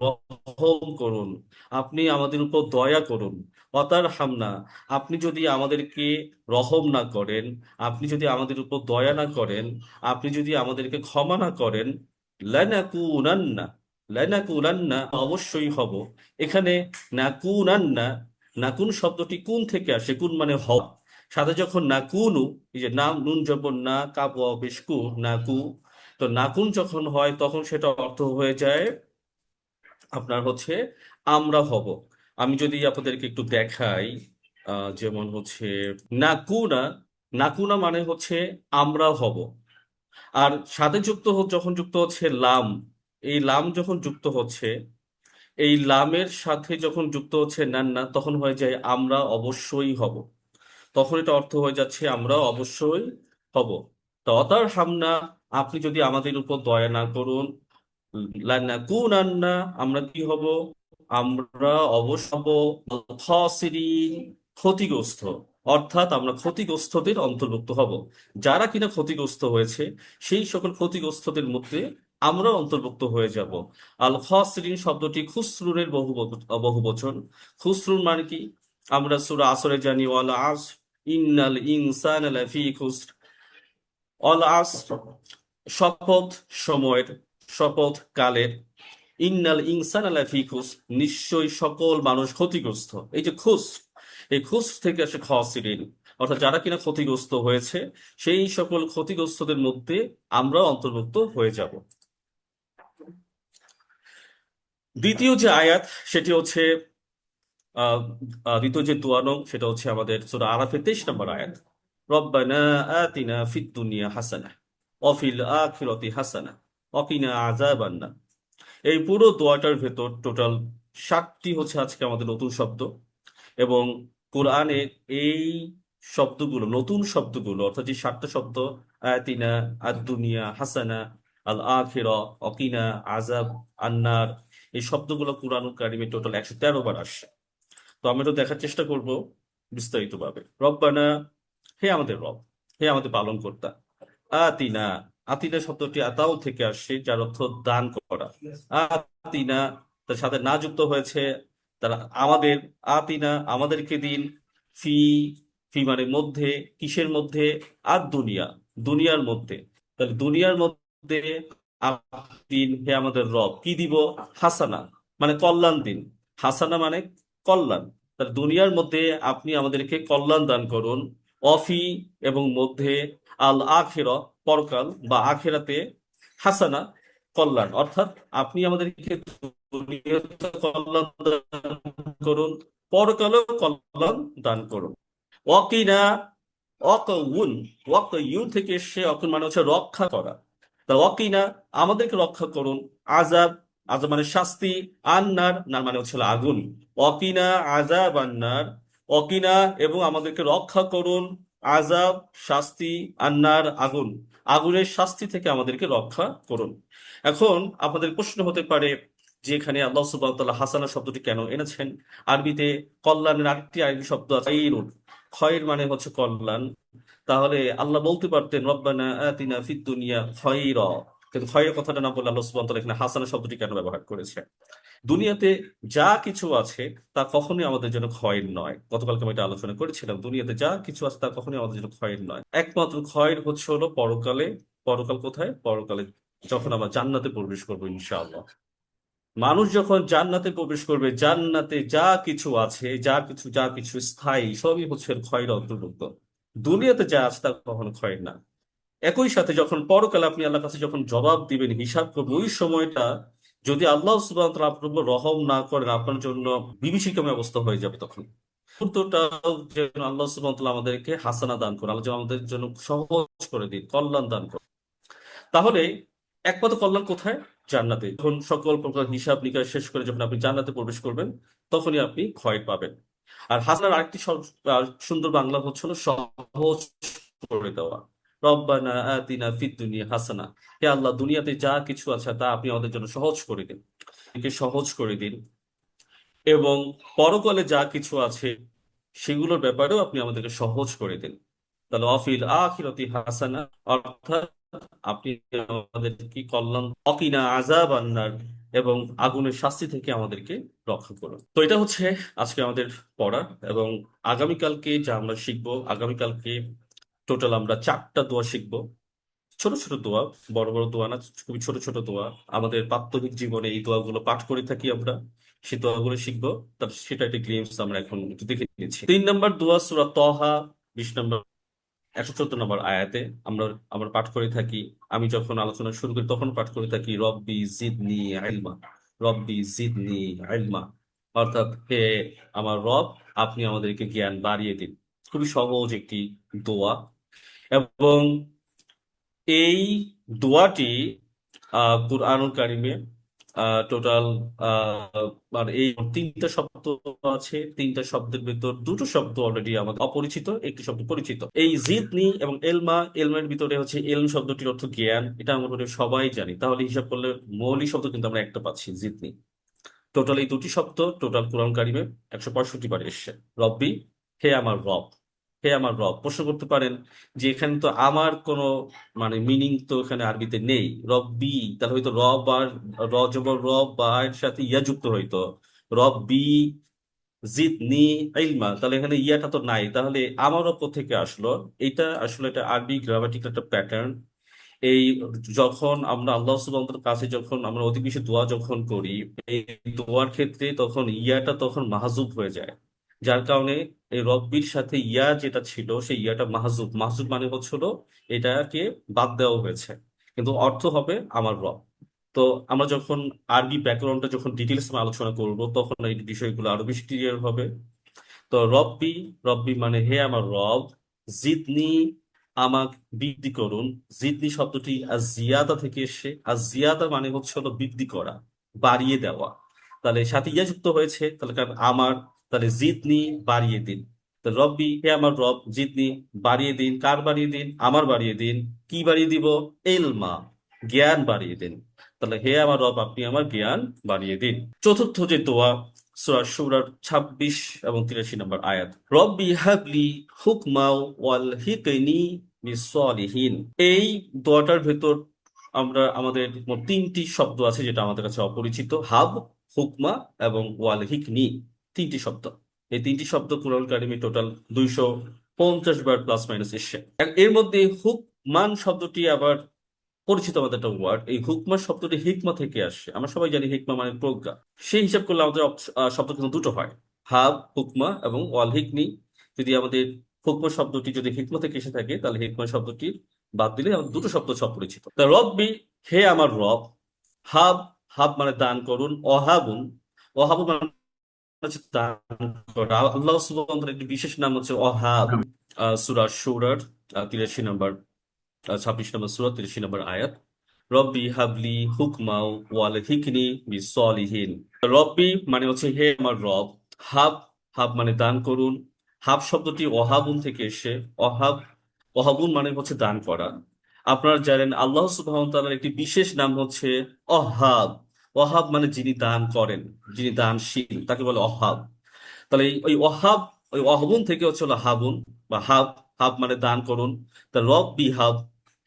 S9: রহম করুন, আপনি আমাদের উপর দয়া করুন। অতার হামনা, আপনি যদি আমাদেরকে রহম না করেন, আপনি যদি আমাদের উপর দয়া না করেন, আপনি যদি আমাদেরকে ক্ষমা না করেন, লানাকুনান্না, লানাকুনান্না অবশ্যই হব। এখানে নাকুনান্না, নাকুন শব্দটি কুন থেকে আসে, কুন মানে হওয়া। সাথে যখন নাকুনু, এই যে নাম নুন জবর না, কাপ বেশকু, নাকু, তো নাকুন যখন হয় তখন সেটা অর্থ হয়ে যায় আপনার হচ্ছে আমরা হব। আমি যদি আপনাদেরকে একটু দেখাই, যেমন হচ্ছে নাকুনা, নাকুনা মানে হচ্ছে আমরা হব। আর সাথে যখন যুক্ত হচ্ছে লাম, এই লাম যখন যুক্ত হচ্ছে, এই লামের সাথে যখন যুক্ত হচ্ছে নান্না, তখন হয়ে যায় আমরা অবশ্যই হব। তখন এটা অর্থ হয়ে যাচ্ছে আমরা অবশ্যই হব। তো অতার হামনা, আপনি যদি আমাদের উপর দয়া না করুন, লানাকুনান্না, আমরা কি হব? আমরা অবশ্য হব খাসিরিন, ক্ষতিগ্রস্ত। অর্থাৎ আমরা ক্ষতিগ্রস্তদের অন্তর্ভুক্ত হব। যারা কিনা ক্ষতিগ্রস্ত হয়েছে, সেই সকল ক্ষতিগ্রস্তদের মধ্যে আমরা অন্তর্ভুক্ত হয়ে যাব। আল খাসিরিন শব্দটি খুসরুনের বহু বচন। খুসরুন মানে কি? আমরা সূরা আসরে জানি ওয়াল আসর ইন্নাল ইনসানা লাফি খুসর। অল আসর শপথ সময়ের, শপথ কালের। ইন্নাল ইনসানা লাফি খুসর, নিশ্চয়ই সকল মানুষ ক্ষতিগ্রস্ত। এই যে খুস, এই খুস থেকে আসে খাসিরিন, অর্থাৎ যারা কিনা ক্ষতিগ্রস্ত হয়েছে, সেই সকল ক্ষতিগ্রস্তদের মধ্যে আমরা অন্তর্ভুক্ত হয়ে যাব। দ্বিতীয় যে আয়াত, সেটি হচ্ছে আহ দ্বিতীয় যে দোয়া নং, সেটা হচ্ছে আমাদের সূরা আরাফের 23 নম্বর আয়াত। রব্বানা আতিনা ফিদ দুনিয়া হাসানাহ ওয়া ফিল আখিরাতি হাসানাহ ওয়া কিনা আযাবান নার। এই পুরো দোয়াটার ভেতর টোটাল 7টি হচ্ছে আজকে আমাদের নতুন শব্দ। এবং কোরআনের এই শব্দগুলো, নতুন শব্দগুলো, অর্থাৎ যে 7টা শব্দ, আয়াতিনা, আদ দুনিয়া হাসানা, আল আখিরা, অকিনা, আজাব, আন্নার, এই শব্দগুলো কোরআন কারিমে টোটাল 113 বার আসছে। তো আমরা তো দেখার চেষ্টা করব বিস্তারিত ভাবে। রব্বানা, হে আমাদের রব, হে আমাদের পালন কর্তা। আতিনা, আতিনা শব্দটি আতাও থেকে আসছে, যার অর্থ দান করা। আতিনা, তার সাথে না যুক্ত হয়েছে তারা আমাদের। আতিনা আমাদেরকে দিন, ফি, ফি মানে মধ্যে, কিসের মধ্যে? আর দুনিয়া, দুনিয়ার মধ্যে। তাহলে দুনিয়ার মধ্যে দিন, হে আমাদের রব, কি দিব? হাসানা মানে কল্যাণ দিন, হাসানা মানে কল্যাণ। তাহলে দুনিয়ার মধ্যে আপনি আমাদেরকে কল্যাণ দান করুন। অফি এবং মধ্যে, আল আখিরা পরকাল বা আখিরাতে, হাসানা কল্যাণ, অর্থাৎ আপনি আমাদেরকে দুনিয়াতে কল্যাণ দান করুন, পরকালেও কল্যাণ দান করুন। ওয়াকিনা, ওয়াকাউন, ওয়াকাইউন থেকে এসে অকুন মানে হচ্ছে রক্ষা করা। তা ওয়াকিনা আমাদেরকে রক্ষা করুন, আজাব, আজাব মানে শাস্তি, আন্নার, নার মানে হচ্ছে আগুন। ওয়াকিনা আজাব আন্নার, ওয়াকিনা এবং আমাদেরকে রক্ষা করুন, আজাব শাস্তি, আন্নার আগুন, আগুনের শাস্তি থেকে আমাদেরকে রক্ষা করুন। এখন আপনাদের প্রশ্ন হতে পারে যে এখানে আল্লাহ সুবহানাহু ওয়া তাআলা হাসানা শব্দটি কেন এনেছেন? আরবিতে কল্যাণের আরেকটি আরবি শব্দ আছে খায়রুন, খয়ের মানে হচ্ছে কল্যাণ। তাহলে আল্লাহ বলতে পারতেন রব্বানা আতিনা ফিদ দুনিয়া খয়রা, কিন্তু খয়ের কথাটা না বলে আল্লাহ সুবহানাহু ওয়া তাআলা এখানে হাসানা শব্দটি কেন ব্যবহার করেছে? দুনিয়াতে যা কিছু আছে তা কখনোই আমাদের জন্য ক্ষয়ের নয়। গতকালকে আমি এটা আলোচনা করেছিলাম, দুনিয়াতে যা কিছু আছে তা কখনোই আমাদের জন্য ক্ষয়ের নয়। একমাত্র ক্ষয়ের হচ্ছে হলো পরকালে। পরকাল কোথায়? পরকালে যখন আমরা জান্নাতে প্রবেশ করবো ইনশাআল্লাহ। মানুষ যখন জান্নাতে প্রবেশ করবে, জান্নাতে যা কিছু স্থায়ী সবই হচ্ছে এর ক্ষয়ের অন্তর্ভুক্ত। দুনিয়াতে যা আছে তা কখনো ক্ষয় না। একই সাথে যখন পরকালে আপনি আল্লাহর কাছে যখন জবাব দিবেন, হিসাব করবেন, ওই সময়টা যদি আল্লাহ সুবহানাহু ওয়া তাআলা আপনার উপর রহম না করেন, আপনার জন্য বিভীষিকাময় অবস্থা হয়ে যাবে। তখন মুহূর্তটাও যেন আল্লাহ সুবহানাহু ওয়া তাআলা আমাদেরকে হাসানা দান করেন, আল্লাহ যেন আমাদের জন্য সহজ করে দিন, কল্যাণ দান করেন। তাহলে একমাত্র কল্যাণ কোথায়? জান্নাতে। যখন সকল প্রকার হিসাব নিকাশ শেষ করে যখন আপনি জান্নাতে প্রবেশ করবেন, তখনই আপনি ক্ষয় পাবেন। আর হাসানার আরেকটি সুন্দর বাংলা হচ্ছে হলো সহজ করে দেওয়া। রব্বানা আতিনা ফিদ দুনিয়া হাসানা। হে আল্লাহ, দুনিয়াতে যা কিছু আছে তা আপনি আমাদের জন্য সহজ করে দিন, একে সহজ করে দিন। এবং পরকালে যা কিছু আছে সেগুলোর ব্যাপারেও আপনি আমাদেরকে সহজ করে দিন। তাহলে অফিল আখিরাতি হাসানা, অর্থাৎ আপনি আমাদের কি কল্যাণ, অকিনা আযাব আন্নার, এবং আগুনের শাস্তি থেকে আমাদেরকে রক্ষা করুন। তো এটা হচ্ছে আজকে আমাদের পড়া। এবং আগামীকালকে যা আমরা শিখবো, আগামীকালকে টোটাল আমরা 4টা দোয়া শিখবো। ছোট ছোট দোয়া, বড় বড় দোয়া না, খুবই ছোট ছোট দোয়া। আমাদের প্রাত্যহিক জীবনে এই দোয়াগুলো পাঠ করে থাকি আমরা, সেই দোয়াগুলো শিখবো। তার সেটা একটা গ্লিমস আমরা এখন একটু দেখে নিচ্ছি। 3 নম্বর দোয়া সূরা তহা 20 নম্বর 114 নম্বর আয়াতে আমরা আমরা পাঠ করে থাকি। আমি যখন আলোচনা শুরু করি তখন পাঠ করে থাকি, রব্বি জিদনি ইলমা, রব্বি জিদনি ইলমা, অর্থাৎ হে আমার রব, আপনি আমাদেরকে জ্ঞান বাড়িয়ে দিন। খুবই সহজ একটি দোয়া। এবং এই দোয়াটি কুরআনুল কারিমে টোটাল মানে এই 3টা শব্দ আছে। 3টা শব্দের ভিতর 2টো শব্দ অলরেডি আমাদের অপরিচিত, একটি শব্দ পরিচিত। এই জিদনি এবং এলমা, এলমের ভিতরে হচ্ছে এলম শব্দটির অর্থ জ্ঞান, এটা আমরা মনে হয় সবাই জানি। তাহলে হিসাব করলে মৌলিক শব্দ কিন্তু আমরা একটা পাচ্ছি, জিদনি। টোটাল এই 2টি শব্দ টোটাল কোরআন কারিমে 165 বার এসছে। রব্বি, হে আমার রব, হে আমার রব। প্রশ্ন করতে পারেন যে এখানে তো আমার কোনো মানে মিনিং তো এখানে আরবিতে নেই। রব্বি, তাহলে হয়তো রব আর জবর রব বা এর সাথে ইয়া যুক্ত হইতো, রব্বি জিদনি ইলমা, তাহলে এখানে ইয়াটা তো নাই। তাহলে আমার রব থেকে আসলো? এটা আসলে একটা আরবি গ্রামাটিক্যাল একটা প্যাটার্ন। এই যখন আমরা আল্লাহ সুবহানাহু ওয়া তাআলার কাছে যখন আমরা অতি বেশি দোয়া যখন করি, এই দোয়ার ক্ষেত্রে তখন ইয়াটা তখন মাহজুব হয়ে যায়। যার কারণে এই রব্বির সাথে ইয়া যেটা ছিল সেই ইয়াটা মাহজুব, মাহজুব মানে হচ্ছিল এটাকে বাদ দেওয়া হয়েছে, কিন্তু অর্থ হবে আমার রব। তো আমরা যখন আরবি ব্যাকরণটা যখন ডিটেলস আলোচনা করব তখন এই বিষয়গুলো আরো বেশি ক্লিয়ার হবে। তো রব্বি, রব্বি মানে হে আমার রব। জিদনি, আমাক বৃদ্ধি করুন। জিদনি শব্দটি জিয়াদা থেকে এসে, আর জিয়াদা মানে হচ্ছে হলো বৃদ্ধি করা, বাড়িয়ে দেওয়া। তাহলে সাথে ইয়া যুক্ত হয়েছে, তাহলে কারণ আমার, তাহলে জিদনি বাড়িয়ে দিন। তো রব্বি, হে আমার রব, জিদনি বাড়িয়ে দিন। কার বাড়িয়ে দিন? আমার বাড়িয়ে দিন। কি বাড়িয়ে দিব? এলমা, জ্ঞান বাড়িয়ে দিন। তাহলে হে আমার রব, আপনি আমার জ্ঞান বাড়িয়ে দিন। চতুর্থ যে দোয়া, সূরা শুরার 26 এবং 83 নম্বর আয়াত, রব্বি হাবলি হুকমাও ওয়াল হিকনি বিসসলিহিন। এই দোয়াটার ভেতর আমরা আমাদের মোট 3টি শব্দ আছে যেটা আমাদের কাছে অপরিচিত, হাব, হুকমা এবং ওয়াল হিকনি। 3টি শব্দ। এই 3টি শব্দ কুরআন কারিমে টোটাল 250 বার প্লাস মাইনাস এসছে। এর মধ্যে হুকমান শব্দটি আবার পরিচিত আমাদের একটা ওয়ার্ড। এই হুকমা শব্দটি হিকমা থেকে আসছে। আমরা সবাই জানি হিকমা মানে প্রজ্ঞা। সেই হিসাব করলে আমাদের শব্দ কিন্তু 2টো হয়, হাব, হুকমা এবং ওয়াল হিকনি। যদি আমাদের হুকমা শব্দটি যদি হিকমা থেকে এসে থাকে, তাহলে হিকমা শব্দটি বাদ দিলে আমাদের 2টো শব্দ সব পরিচিত। তা রব্বি, হে আমার রব। হাব, হাব মানে দান করুন। অহাবুন, অহাবুন মানে হচ্ছে দান করা। আল্লাহ সুবহানাহু ওয়া তাআলার একটি বিশেষ নাম হচ্ছে অহাব। সূরা শুরার 83 নম্বর 26 নম্বর সূরা 83 নম্বর আয়াত, রব্বি হাবলি হুকমাও ওয়াল হিকনি বিসসলিহিন। রব্বি মানে হচ্ছে হে আমার রব। হাব, হাব মানে দান করুন। হাব শব্দটি ওহাবুন থেকে এসে। অহাব, ওহাবুন মানে হচ্ছে দান করা। আপনারা জানেন আল্লাহ সুবহানাহু ওয়া তাআলার একটি বিশেষ নাম হচ্ছে অহাব। ওহাব মানে যিনি দান করেন, যিনি দানশীল, তাকে বলে অহাব। তাহলে ওই ওহাব, ওই অহবুন থেকে হচ্ছে হলো হাবুন বা হাব। হাব মানে দান করুন। তা রব বি হাব,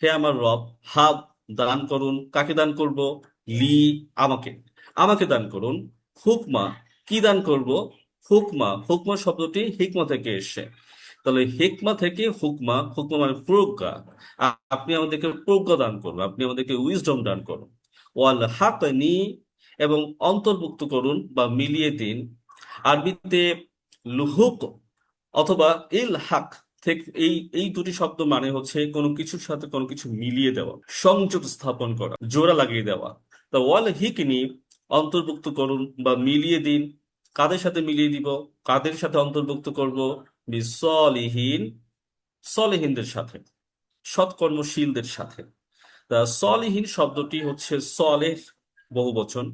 S9: হে আমার রব। হাব, দান করুন। কাকে দান করব? লি, আমাকে, আমাকে দান করুন। হুকমা, কি দান করব? হুকমা, হুকমা শব্দটি হিকমা থেকে এসে। তাহলে হিকমা থেকে হুকমা, হুকমা মানে প্রজ্ঞা। আপনি আমাদেরকে প্রজ্ঞা দান করুন, আপনি আমাদেরকে উইজডম দান করুন। ওয়াল হাকনি, এবং অন্তর্ভুক্ত করুন বা মিলিয়ে দিন। আরবিতে লুহুক অথবা ইলহাক থেকে এই এই দুটি শব্দ মানে হচ্ছে কোনো কিছুর সাথে কোনো কিছু মিলিয়ে দেওয়া, সংযোগ স্থাপন করা, জোড়া লাগিয়ে দেওয়া। তা ওয়াল হিকনি অন্তর্ভুক্ত করুন বা মিলিয়ে দিন। কাদের সাথে মিলিয়ে দিব? কাদের সাথে অন্তর্ভুক্ত করব? বিসলিহিন, সলিহিনদের সাথে, সৎকর্মশীলদের সাথে। তা সলিহিন শব্দটি হচ্ছে সলেহ বহুবচন,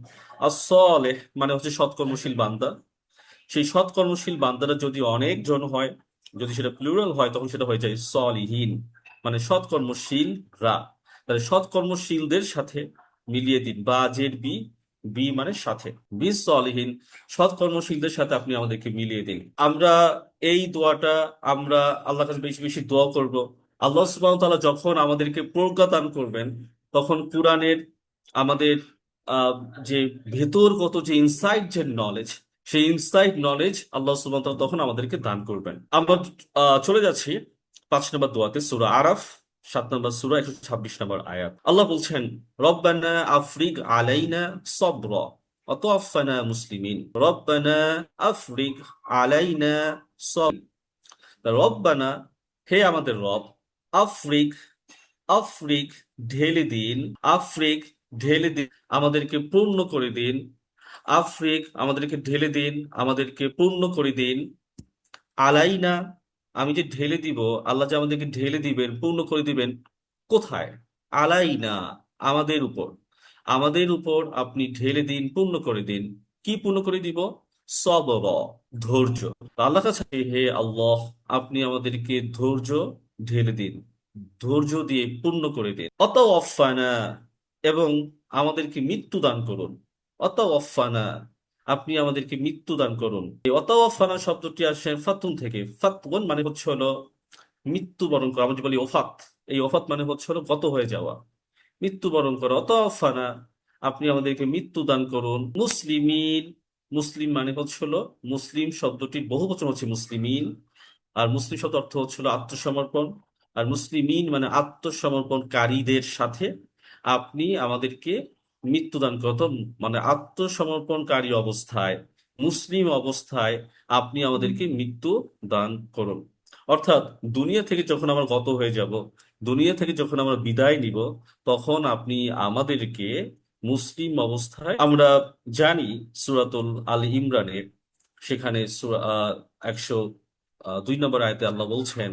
S9: আর সলেহ মানে হচ্ছে সৎকর্মশীল বান্দা। সেই সৎকর্মশীল বান্দারা যদি অনেক জন হয়, যদি সেটা প্লুরাল হয়, তখন সেটা হয়ে যায় সলিহীন, মানে সৎকর্মশীলরা। তাহলে সৎকর্মশীলদের সাথে মিলিয়ে দিন, বা জেড বি, বি মানে সাথে, বি সলিহীন, সৎকর্মশীলদের সাথে আপনি আমাদেরকে মিলিয়ে দিন। আমরা এই দোয়াটা আমরা আল্লাহর কাছে বেশি বেশি দোয়া করব। আল্লাহ সুবহানাহু ওয়া তাআলা যখন আমাদেরকে প্রজ্ঞা দান করবেন, তখন কোরআনের আমাদের আহ যে ভেতরগত যে ইনসাইট যে নলেজ, সেই ইনসাইট নলেজ আল্লাহ সুবহানাহু ওয়া তাআলা তখন আমাদেরকে দান করবেন। আমরা চলে যাচ্ছি 5 নম্বর দোয়াতে, সূরা আরাফ 7 নম্বর সূরা 126 নম্বর আয়াত। আল্লাহ বলছেন, রব্বানা আফরিগ আলাইনা সবরা ওয়া তাওয়াফানা মুসলিমিন। রব্বানা আফরিগ আলাইনা সবরা। রব্বানা, হে আমাদের রব, আফরিক, আফরিক ঢেলে দিন, আফরিক ঢেলে দিন, আমাদেরকে পূর্ণ করে দিন। আফরিক আমাদেরকে ঢেলে দিন, আমাদেরকে পূর্ণ করে দিন। আলাইনা, আমি যে ঢেলে দিব, আল্লাহ যে আমাদেরকে ঢেলে দিবেন, পূর্ণ করে দিবেন, কোথায়? আলাইনা, আমাদের উপর, আমাদের উপর আপনি ঢেলে দিন, পূর্ণ করে দিন। কি পূর্ণ করে দিব? সবর, ধৈর্য। তো আল্লাহ কাছে, হে আল্লাহ, আপনি আমাদেরকে ধৈর্য ঢেলে দিন, ধৈর্য দিয়ে পূর্ণ করে দিন। অতাওয়াফানা, এবং আমাদেরকে মৃত্যু দান করুন। অতাওয়াফানা, আপনি আমাদেরকে মৃত্যু দান করুন। এই অতাওয়াফানা শব্দটি আসে ফাতুন থেকে। ফাতুন মানে হচ্ছে হলো মৃত্যুবরণ করা। আমরা যে বলি ওফাত, এই ওফাত মানে হচ্ছে হলো গত হয়ে যাওয়া, মৃত্যুবরণ করা। অতাওয়াফানা, আপনি আমাদেরকে মৃত্যু দান করুন। মুসলিমিন, মুসলিম মানে হচ্ছে হলো, মুসলিম শব্দটির বহুবচন হচ্ছে মুসলিমিন, আর মুসলিম শব্দ অর্থ হচ্ছে হলো আত্মসমর্পণ। আর মুসলিমিন মানে আত্মসমর্পণকারীদের সাথে আপনি আমাদেরকে মৃত্যুদান করত, মানে আত্মসমর্পণকারী অবস্থায়, মুসলিম অবস্থায় আপনি আমাদেরকে মৃত্যু দান করুন। অর্থাৎ দুনিয়া থেকে যখন আমরা গত হয়ে যাব, দুনিয়া থেকে যখন আমরা বিদায় নিব, তখন আপনি আমাদেরকে মুসলিম অবস্থায়, আমরা জানি সূরাতুল আল ইমরানের সেখানে 102 নম্বর আয়াতে আল্লাহ বলছেন,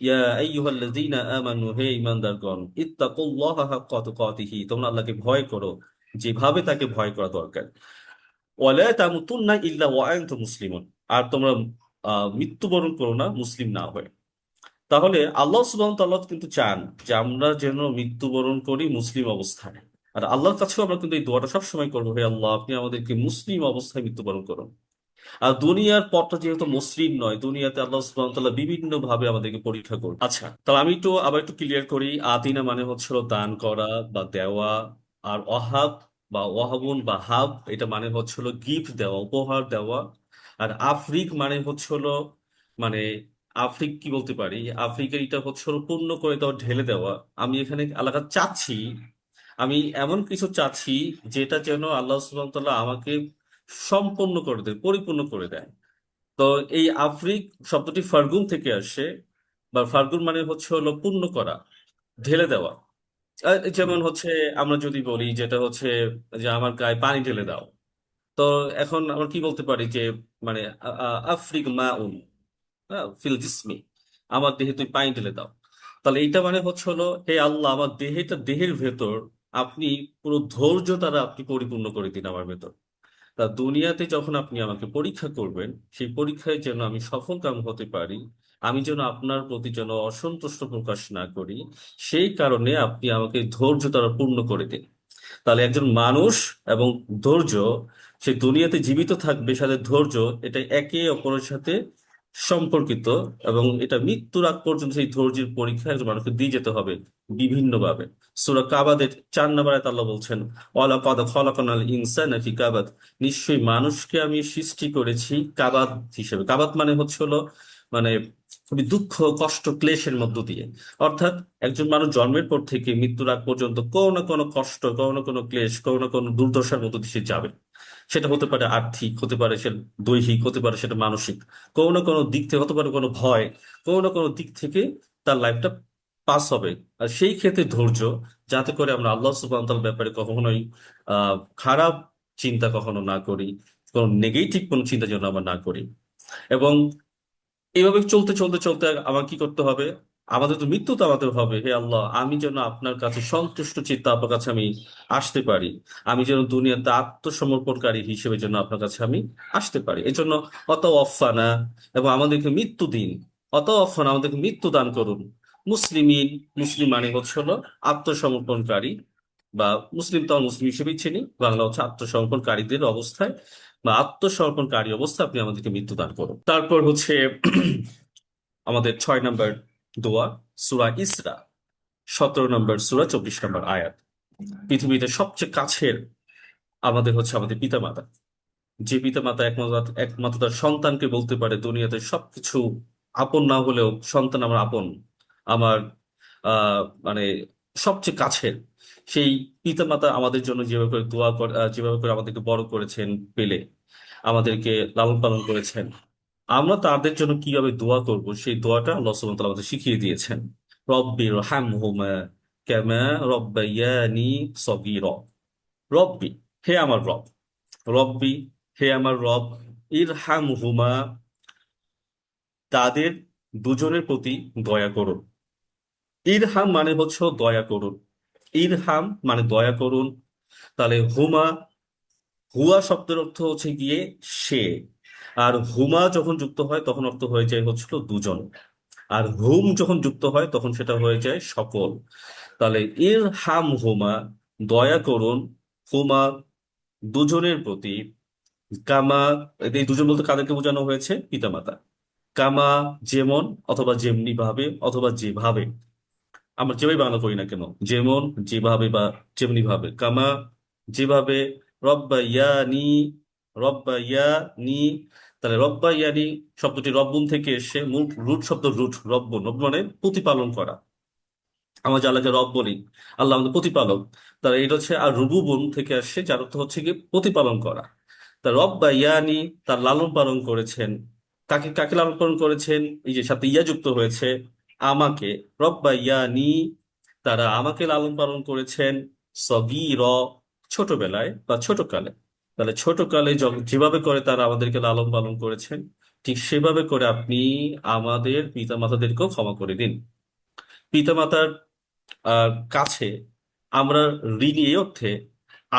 S9: ইয়া আইয়ুহাল্লাযীনা আমানু, হে ঈমানদারগণ, ইত্তাকুল্লাহা হাক্কা তুকাতিহি, তোমরা আল্লাহকে ভয় করো যেভাবে তাকে ভয় করা দরকার। ওয়ালা তামুতুন্না ইল্লা ওয়া আনতুম মুসলিমুন, আর তোমরা মৃত্যুবরণ করো না মুসলিম না হয়ে। তাহলে আল্লাহ সুবহানাহু ওয়া তাআলা কিন্তু চান যে আমরা যেন মৃত্যুবরণ করি মুসলিম অবস্থায়। আর আল্লাহর কাছেও আমরা কিন্তু এই দোয়াটা সবসময় করবো, হে আল্লাহ, আপনি আমাদেরকে মুসলিম অবস্থায় মৃত্যুবরণ করুন। আর দুনিয়ার পথটা যেহেতু মসৃণ নয়, দুনিয়াতে আল্লাহ সুবহানাহু ওয়া তাআলা বিভিন্ন ভাবে আমাদেরকে পরীক্ষা করবে। আচ্ছা, তাহলে আমি আবার একটু ক্লিয়ার করি। আতিনা মানে হচ্ছিল দান করা বা দেওয়া, আর অহাব বা ওয়াহাবুন বা হাব, এটা মানে হচ্ছিল গিফট দেওয়া, উপহার দেওয়া। আর আফ্রিক মানে হচ্ছিল, মানে আফ্রিক কি বলতে পারি, আফ্রিকার এটা হচ্ছিল পূর্ণ করে দেওয়া, ঢেলে দেওয়া। আমি এখানে আল্লাহ চাচ্ছি, আমি এমন কিছু চাচ্ছি যেটা যেন আল্লাহ সুবহানাহু ওয়া তাআলা আমাকে সম্পূর্ণ করে দেয়, পরিপূর্ণ করে দেয়। তো এই আফ্রিক শব্দটি ফার্গুন থেকে আসে, বা ফার্গুন মানে হচ্ছে হলো পূর্ণ করা, ঢেলে দেওয়া। যেমন হচ্ছে আমরা যদি বলি যেটা হচ্ছে যে আমার গায়ে পানি ঢেলে দাও, তো এখন আমরা কি বলতে পারি যে মানে আফ্রিক মা উন ফিল জিসমি, আমার দেহে তুই পানি ঢেলে দাও। তাহলে এইটা মানে হচ্ছে হলো, হে আল্লাহ, আমার দেহের ভেতর আপনি পুরো ধৈর্য দ্বারা আপনি পরিপূর্ণ করে দিন আমার ভেতর। তা দুনিয়াতে যখন আপনি আমাকে পরীক্ষা করবেন, সেই পরীক্ষায় যেন আমি সফলকাম হতে পারি, আমি যেন আপনার প্রতি যেন অসন্তুষ্ট প্রকাশ না করি, সেই কারণে আপনি আমাকে ধৈর্য দ্বারা পূর্ণ করে দিন। তাহলে একজন মানুষ এবং ধৈর্য, সে দুনিয়াতে জীবিত থাকবে সাথে ধৈর্য, এটা একে অপরের সাথে সম্পর্কিত, এবং এটা মৃত্যুর আগ পর্যন্ত সেই ধৈর্যের পরীক্ষা একজন মানুষকে দিয়ে যেতে হবে বিভিন্নভাবে। সূরা কাবাদের 4 নম্বর আয়াতে আল্লাহ বলছেন, ওয়ালাকাদ খালাকনাল ইনসানা ফি কাবাদ, নিশ্চয়ই মানুষকে আমি সৃষ্টি করেছি কাবাদ হিসেবে। কাবাদ মানে হচ্ছে হলো মানে খুবই দুঃখ কষ্ট ক্লেশের মধ্য দিয়ে। অর্থাৎ একজন মানুষ জন্মের পর থেকে মৃত্যুর আগ পর্যন্ত কোনো না কোনো কষ্ট, কোনো না কোনো ক্লেশ, কোনো না কোনো দুর্দশার মধ্য দিয়ে সে যাবে। সেটা হতে পারে আর্থিক, হতে পারে সে দৈহিক, হতে পারে সেটা মানসিক, কোনো না কোনো দিক থেকে, হতে পারে কোনো ভয়, কোনো না কোনো দিক থেকে তার লাইফটা পাস হবে। আর সেই ক্ষেত্রে ধৈর্য, যাতে করে আমরা আল্লাহ সুবহানাহু ওয়া তাআলার ব্যাপারে কখনোই খারাপ চিন্তা কখনো না করি, কোনো নেগেটিভ কোনো চিন্তা যেন আমরা না করি। এবং এইভাবে চলতে চলতে চলতে আমার কি করতে হবে? আমাদের তো মৃত্যু তো আমাদের হবে। হে আল্লাহ, আমি যেন আপনার কাছে সন্তুষ্ট চিত্তে আপনার কাছে আমি আসতে পারি, আমি যেন দুনিয়াতে আত্মসমর্পণকারী হিসেবে যেন আপনার কাছে আমি আসতে পারি। এই জন্য অত অফানা, এবং আমাদেরকে মৃত্যু দিন, অত অফানা, আমাদেরকে মৃত্যু দান করুন। মুসলিমিন, মুসলিম মানে হচ্ছে হলো আত্মসমর্পণকারী, বা মুসলিম তো আমরা মুসলিম হিসেবেই চিনি, বাংলা হচ্ছে আত্মসমর্পণকারীদের অবস্থায় বা আত্মসমর্পণকারী অবস্থায় আপনি আমাদেরকে মৃত্যু দান করুন। তারপর হচ্ছে আমাদের 6 নম্বর দোয়া, সূরা ইসরা 17 নম্বর সূরা 24 নম্বর আয়াত। পৃথিবীতে সবচেয়ে কাছের আমাদের হচ্ছে আমাদের পিতামাতা। যে পিতামাতা একমাত্র একমাত্র তার সন্তানকে বলতে পারে দুনিয়াতে সবকিছু আপন না হলেও সন্তান আমার আপন, আমার মানে সবচেয়ে কাছের, সেই পিতামাতা আমাদের জন্য যেভাবে করে দোয়া করে, যেভাবে করে আমাদেরকে বড় করেছেন, পেলে আমাদেরকে লালন পালন করেছেন, আমরা তাদের জন্য কিভাবে দোয়া করব সেই দোয়াটা আল্লাহ সুবহানাহু ওয়া তাআলা আমাদের শিখিয়ে দিয়েছেন। রব্বিরহামহুমা কামা রব্বায়ানি সগীরা। রব্বি, হে আমার রব, রব্বি, হে আমার রব, ইরহামহুমা, তাদের দুজনের প্রতি দয়া করুন। ইরহাম মানে হচ্ছে দয়া করুন, ইরহাম মানে দয়া করুন। তাহলে হুমা, হুয়া শব্দের অর্থ হচ্ছে গিয়ে সে, আর হুমা যখন যুক্ত হয় তখন অর্থ হয়ে যায় হচ্ছিল দুজন, আর হুম যখন যুক্ত হয় তখন সেটা হয়ে যায় সকল। তাহলে ইরহাম হুমা, দয়া করুন, হুমা, দুজনের প্রতি, কামা, এই দুজন বলতে কাদেরকে বোঝানো হয়েছে? পিতামাতা। কামা, যেমন, অথবা যেমনি ভাবে, অথবা যেভাবে, আমরা যেভাবে বাংলা করি না কেন, যেমন, যেভাবে বা যেমনি ভাবে, কামা, যেভাবে, রব্বায়ানি, রব্বায়ানি। তাহলে রব্বায়ানি শব্দটি রব্বুন থেকে এসে, মূল রুট শব্দ রুট, রব্বুন, রব্বুন মানে প্রতিপালন করা। আমরা যে আল্লাহকে রব বলি, আল্লাহ আমাদের প্রতিপালক, তাহলে এটা হচ্ছে আর রুবুবুন থেকে আসছে, যার অর্থ হচ্ছে কি প্রতিপালন করা। তা রব্বায়ানি, তার লালন পালন করেছেন। কাকে কাকে লালন পালন করেছেন? এই যে সাথে ইয়া যুক্ত হয়েছে, আমাকে। রব্বায়ানি, তারা আমাকে লালন পালন করেছেন। সগীর, ছোটবেলায় বা ছোটকালে। তাহলে ছোটকালে যেভাবে করে তারা আমাদেরকে লালন পালন করেছেন, ঠিক সেভাবে করে আপনি আমাদের পিতা মাতাদেরকেও ক্ষমা করে দিন। পিতামাতার কাছে আমরা ঋণী এই অর্থে,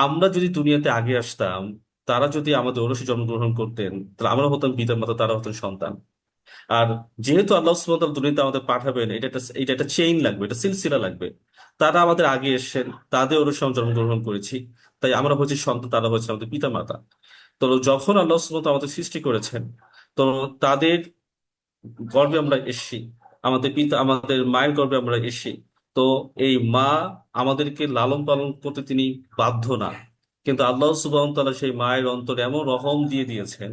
S9: আমরা যদি দুনিয়াতে আগে আসতাম, তারা যদি আমাদের ঔরসে জন্মগ্রহণ করতেন, তাহলে আমরা হতাম পিতামাতা, তারা হতেন সন্তান। আর যেহেতু আল্লাহ সুবহানাহু ওয়া তাআলা দুনিয়াতে আমাদের পাঠাবেন, এটা একটা চেইন লাগবে, এটা সিলসিলা লাগবে। তারা আমাদের আগে এসেছেন, তাদের ঔরসে আমরা জন্মগ্রহণ করেছি, তাই আমরা হচ্ছি সন্তান, তারা হচ্ছে আমাদের পিতামাতা। তো যখন আল্লাহ সুবহানাহু ওয়া তাআলা আমাদের সৃষ্টি করেছেন, তো তাদের গর্ভে আমরা এসেছি, আমাদের পিতা, আমাদের মায়ের গর্ভে আমরা এসেছি। তো এই মা আমাদেরকে লালন পালন করতে তিনি বাধ্য না, কিন্তু আল্লাহ সুবহানাহু ওয়া তাআলা সেই মায়ের অন্তরে এমন রহম দিয়ে দিয়েছেন,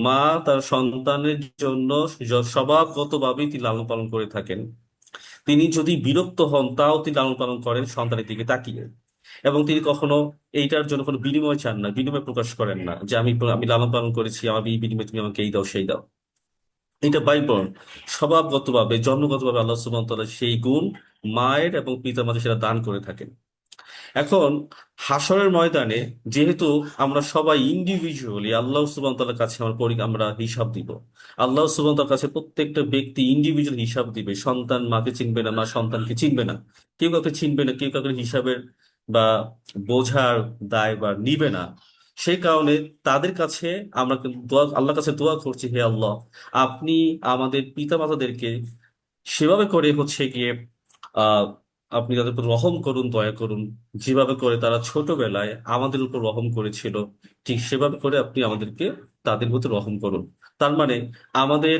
S9: মা তার সন্তানের জন্য স্বভাবগতভাবেই তিনি লালন পালন করে থাকেন। তিনি যদি বিরক্ত হন, তাও তিনি লালন পালন করেন সন্তানের দিকে তাকিয়ে। এবং তিনি কখনো এইটার জন্য কোনো বিনিময় চান না, বিনিময় প্রকাশ করেন না, যে আমি আমি লালন পালন করেছি, আমার এই বিনিময়ে তুমি আমাকে এই দাও সেই দাও। এটা বাইবল, স্বভাবগতভাবে জন্মগতভাবে আল্লাহ সুবহানাহু ওয়া তাআলা সেই গুণ মায়ের এবং পিতার মাঝে সেটা দান করে থাকেন। এখন হাসরের ময়দানে যেহেতু আমরা সবাই ইন্ডিভিজুয়ালি আল্লাহ সুবহানাহু ওয়া তাআলার কাছে আমরা হিসাব দিব। আল্লাহ সুবহানাহু ওয়া তাআলার কাছে প্রত্যেকটা ব্যক্তি ইন্ডিভিজুয়াল হিসাব দিবে। সন্তান মাকে চিনবে না, মা সন্তানকে চিনবে না, কেউ কাউকে চিনবে না, কেউ কাউকে হিসাবের বা বোঝার দায় বা নিবে না। সেই কারণে তাদের কাছে আমরা কিন্তু আল্লাহর কাছে দোয়া করছি, হে আল্লাহ, আপনি আমাদের পিতা মাতাদেরকে সেভাবে করে হচ্ছে গিয়ে আহ আপনি তাদের উপর রহম করুন, দয়া করুন, যেভাবে করে তারা ছোটবেলায় আমাদের উপর রহম করেছিল, ঠিক সেভাবে করে আপনি আমাদেরকে তাদের প্রতি রহম করুন। তার মানে আমাদের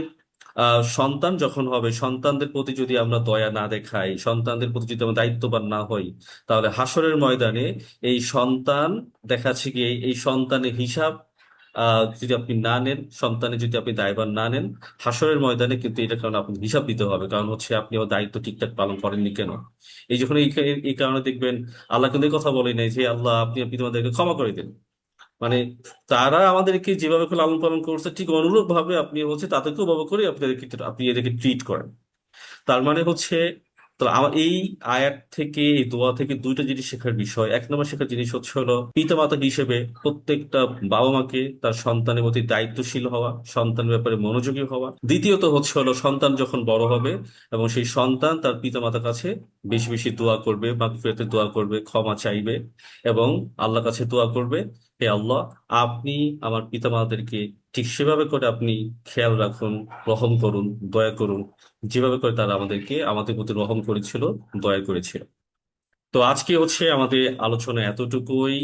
S9: সন্তান যখন হবে, সন্তানদের প্রতি যদি আমরা দয়া না দেখাই, সন্তানদের প্রতি যদি আমরা দায়িত্ববান না হই, তাহলে হাসরের ময়দানে এই সন্তান দেখাচ্ছে গিয়ে এই সন্তানের হিসাব যদি আপনি না নেন, সন্তানের যদি আপনি দায়ভার না নেন, হাসরের ময়দানে কিন্তু এটা কারণে আপনাকে হিসাব দিতে হবে। কারণ হচ্ছে আপনি ওর দায়িত্ব ঠিকঠাক পালন করেননি কেন। এই যখন এই কারণে দেখবেন আল্লাহ কিন্তু এই কথা বলে নাই যে আল্লাহ আপনি আপনি তোমাদেরকে ক্ষমা করে দেন। মানে তারা আমাদেরকে যেভাবে করে লালন পালন করছে ঠিক অনুরূপ ভাবে আপনি হচ্ছে তাদেরকেও ভাবে করে আপনি এদেরকে ট্রিট করেন। তার মানে হচ্ছে, তো আমার এই আয়াত থেকে, এই দোয়া থেকে দুইটা জিনিস শেখার বিষয়। এক নম্বর শেখার জিনিস হচ্ছে হলো পিতামাতা হিসেবে প্রত্যেকটা বাবা মাকে তার সন্তানের প্রতি দায়িত্বশীল হওয়া, সন্তানের ব্যাপারে মনোযোগী হওয়া। দ্বিতীয়ত হচ্ছে হলো সন্তান যখন বড় হবে এবং সেই সন্তান তার পিতামাতার কাছে বেশি বেশি দোয়া করবে, মাগফিরাতের দোয়া করবে, ক্ষমা চাইবে এবং আল্লাহর কাছে দোয়া করবে, হে আল্লাহ, আপনি আমার পিতামাতাদেরকে ঠিক সেভাবে করে আপনি খেয়াল রাখুন, রহম করুন, দয়া করুন, যেভাবে করে তারা আমাদের প্রতি রহম করেছিল, দয়া করেছিল। তো আজকে হচ্ছে আমাদের আলোচনা এতটুকুই।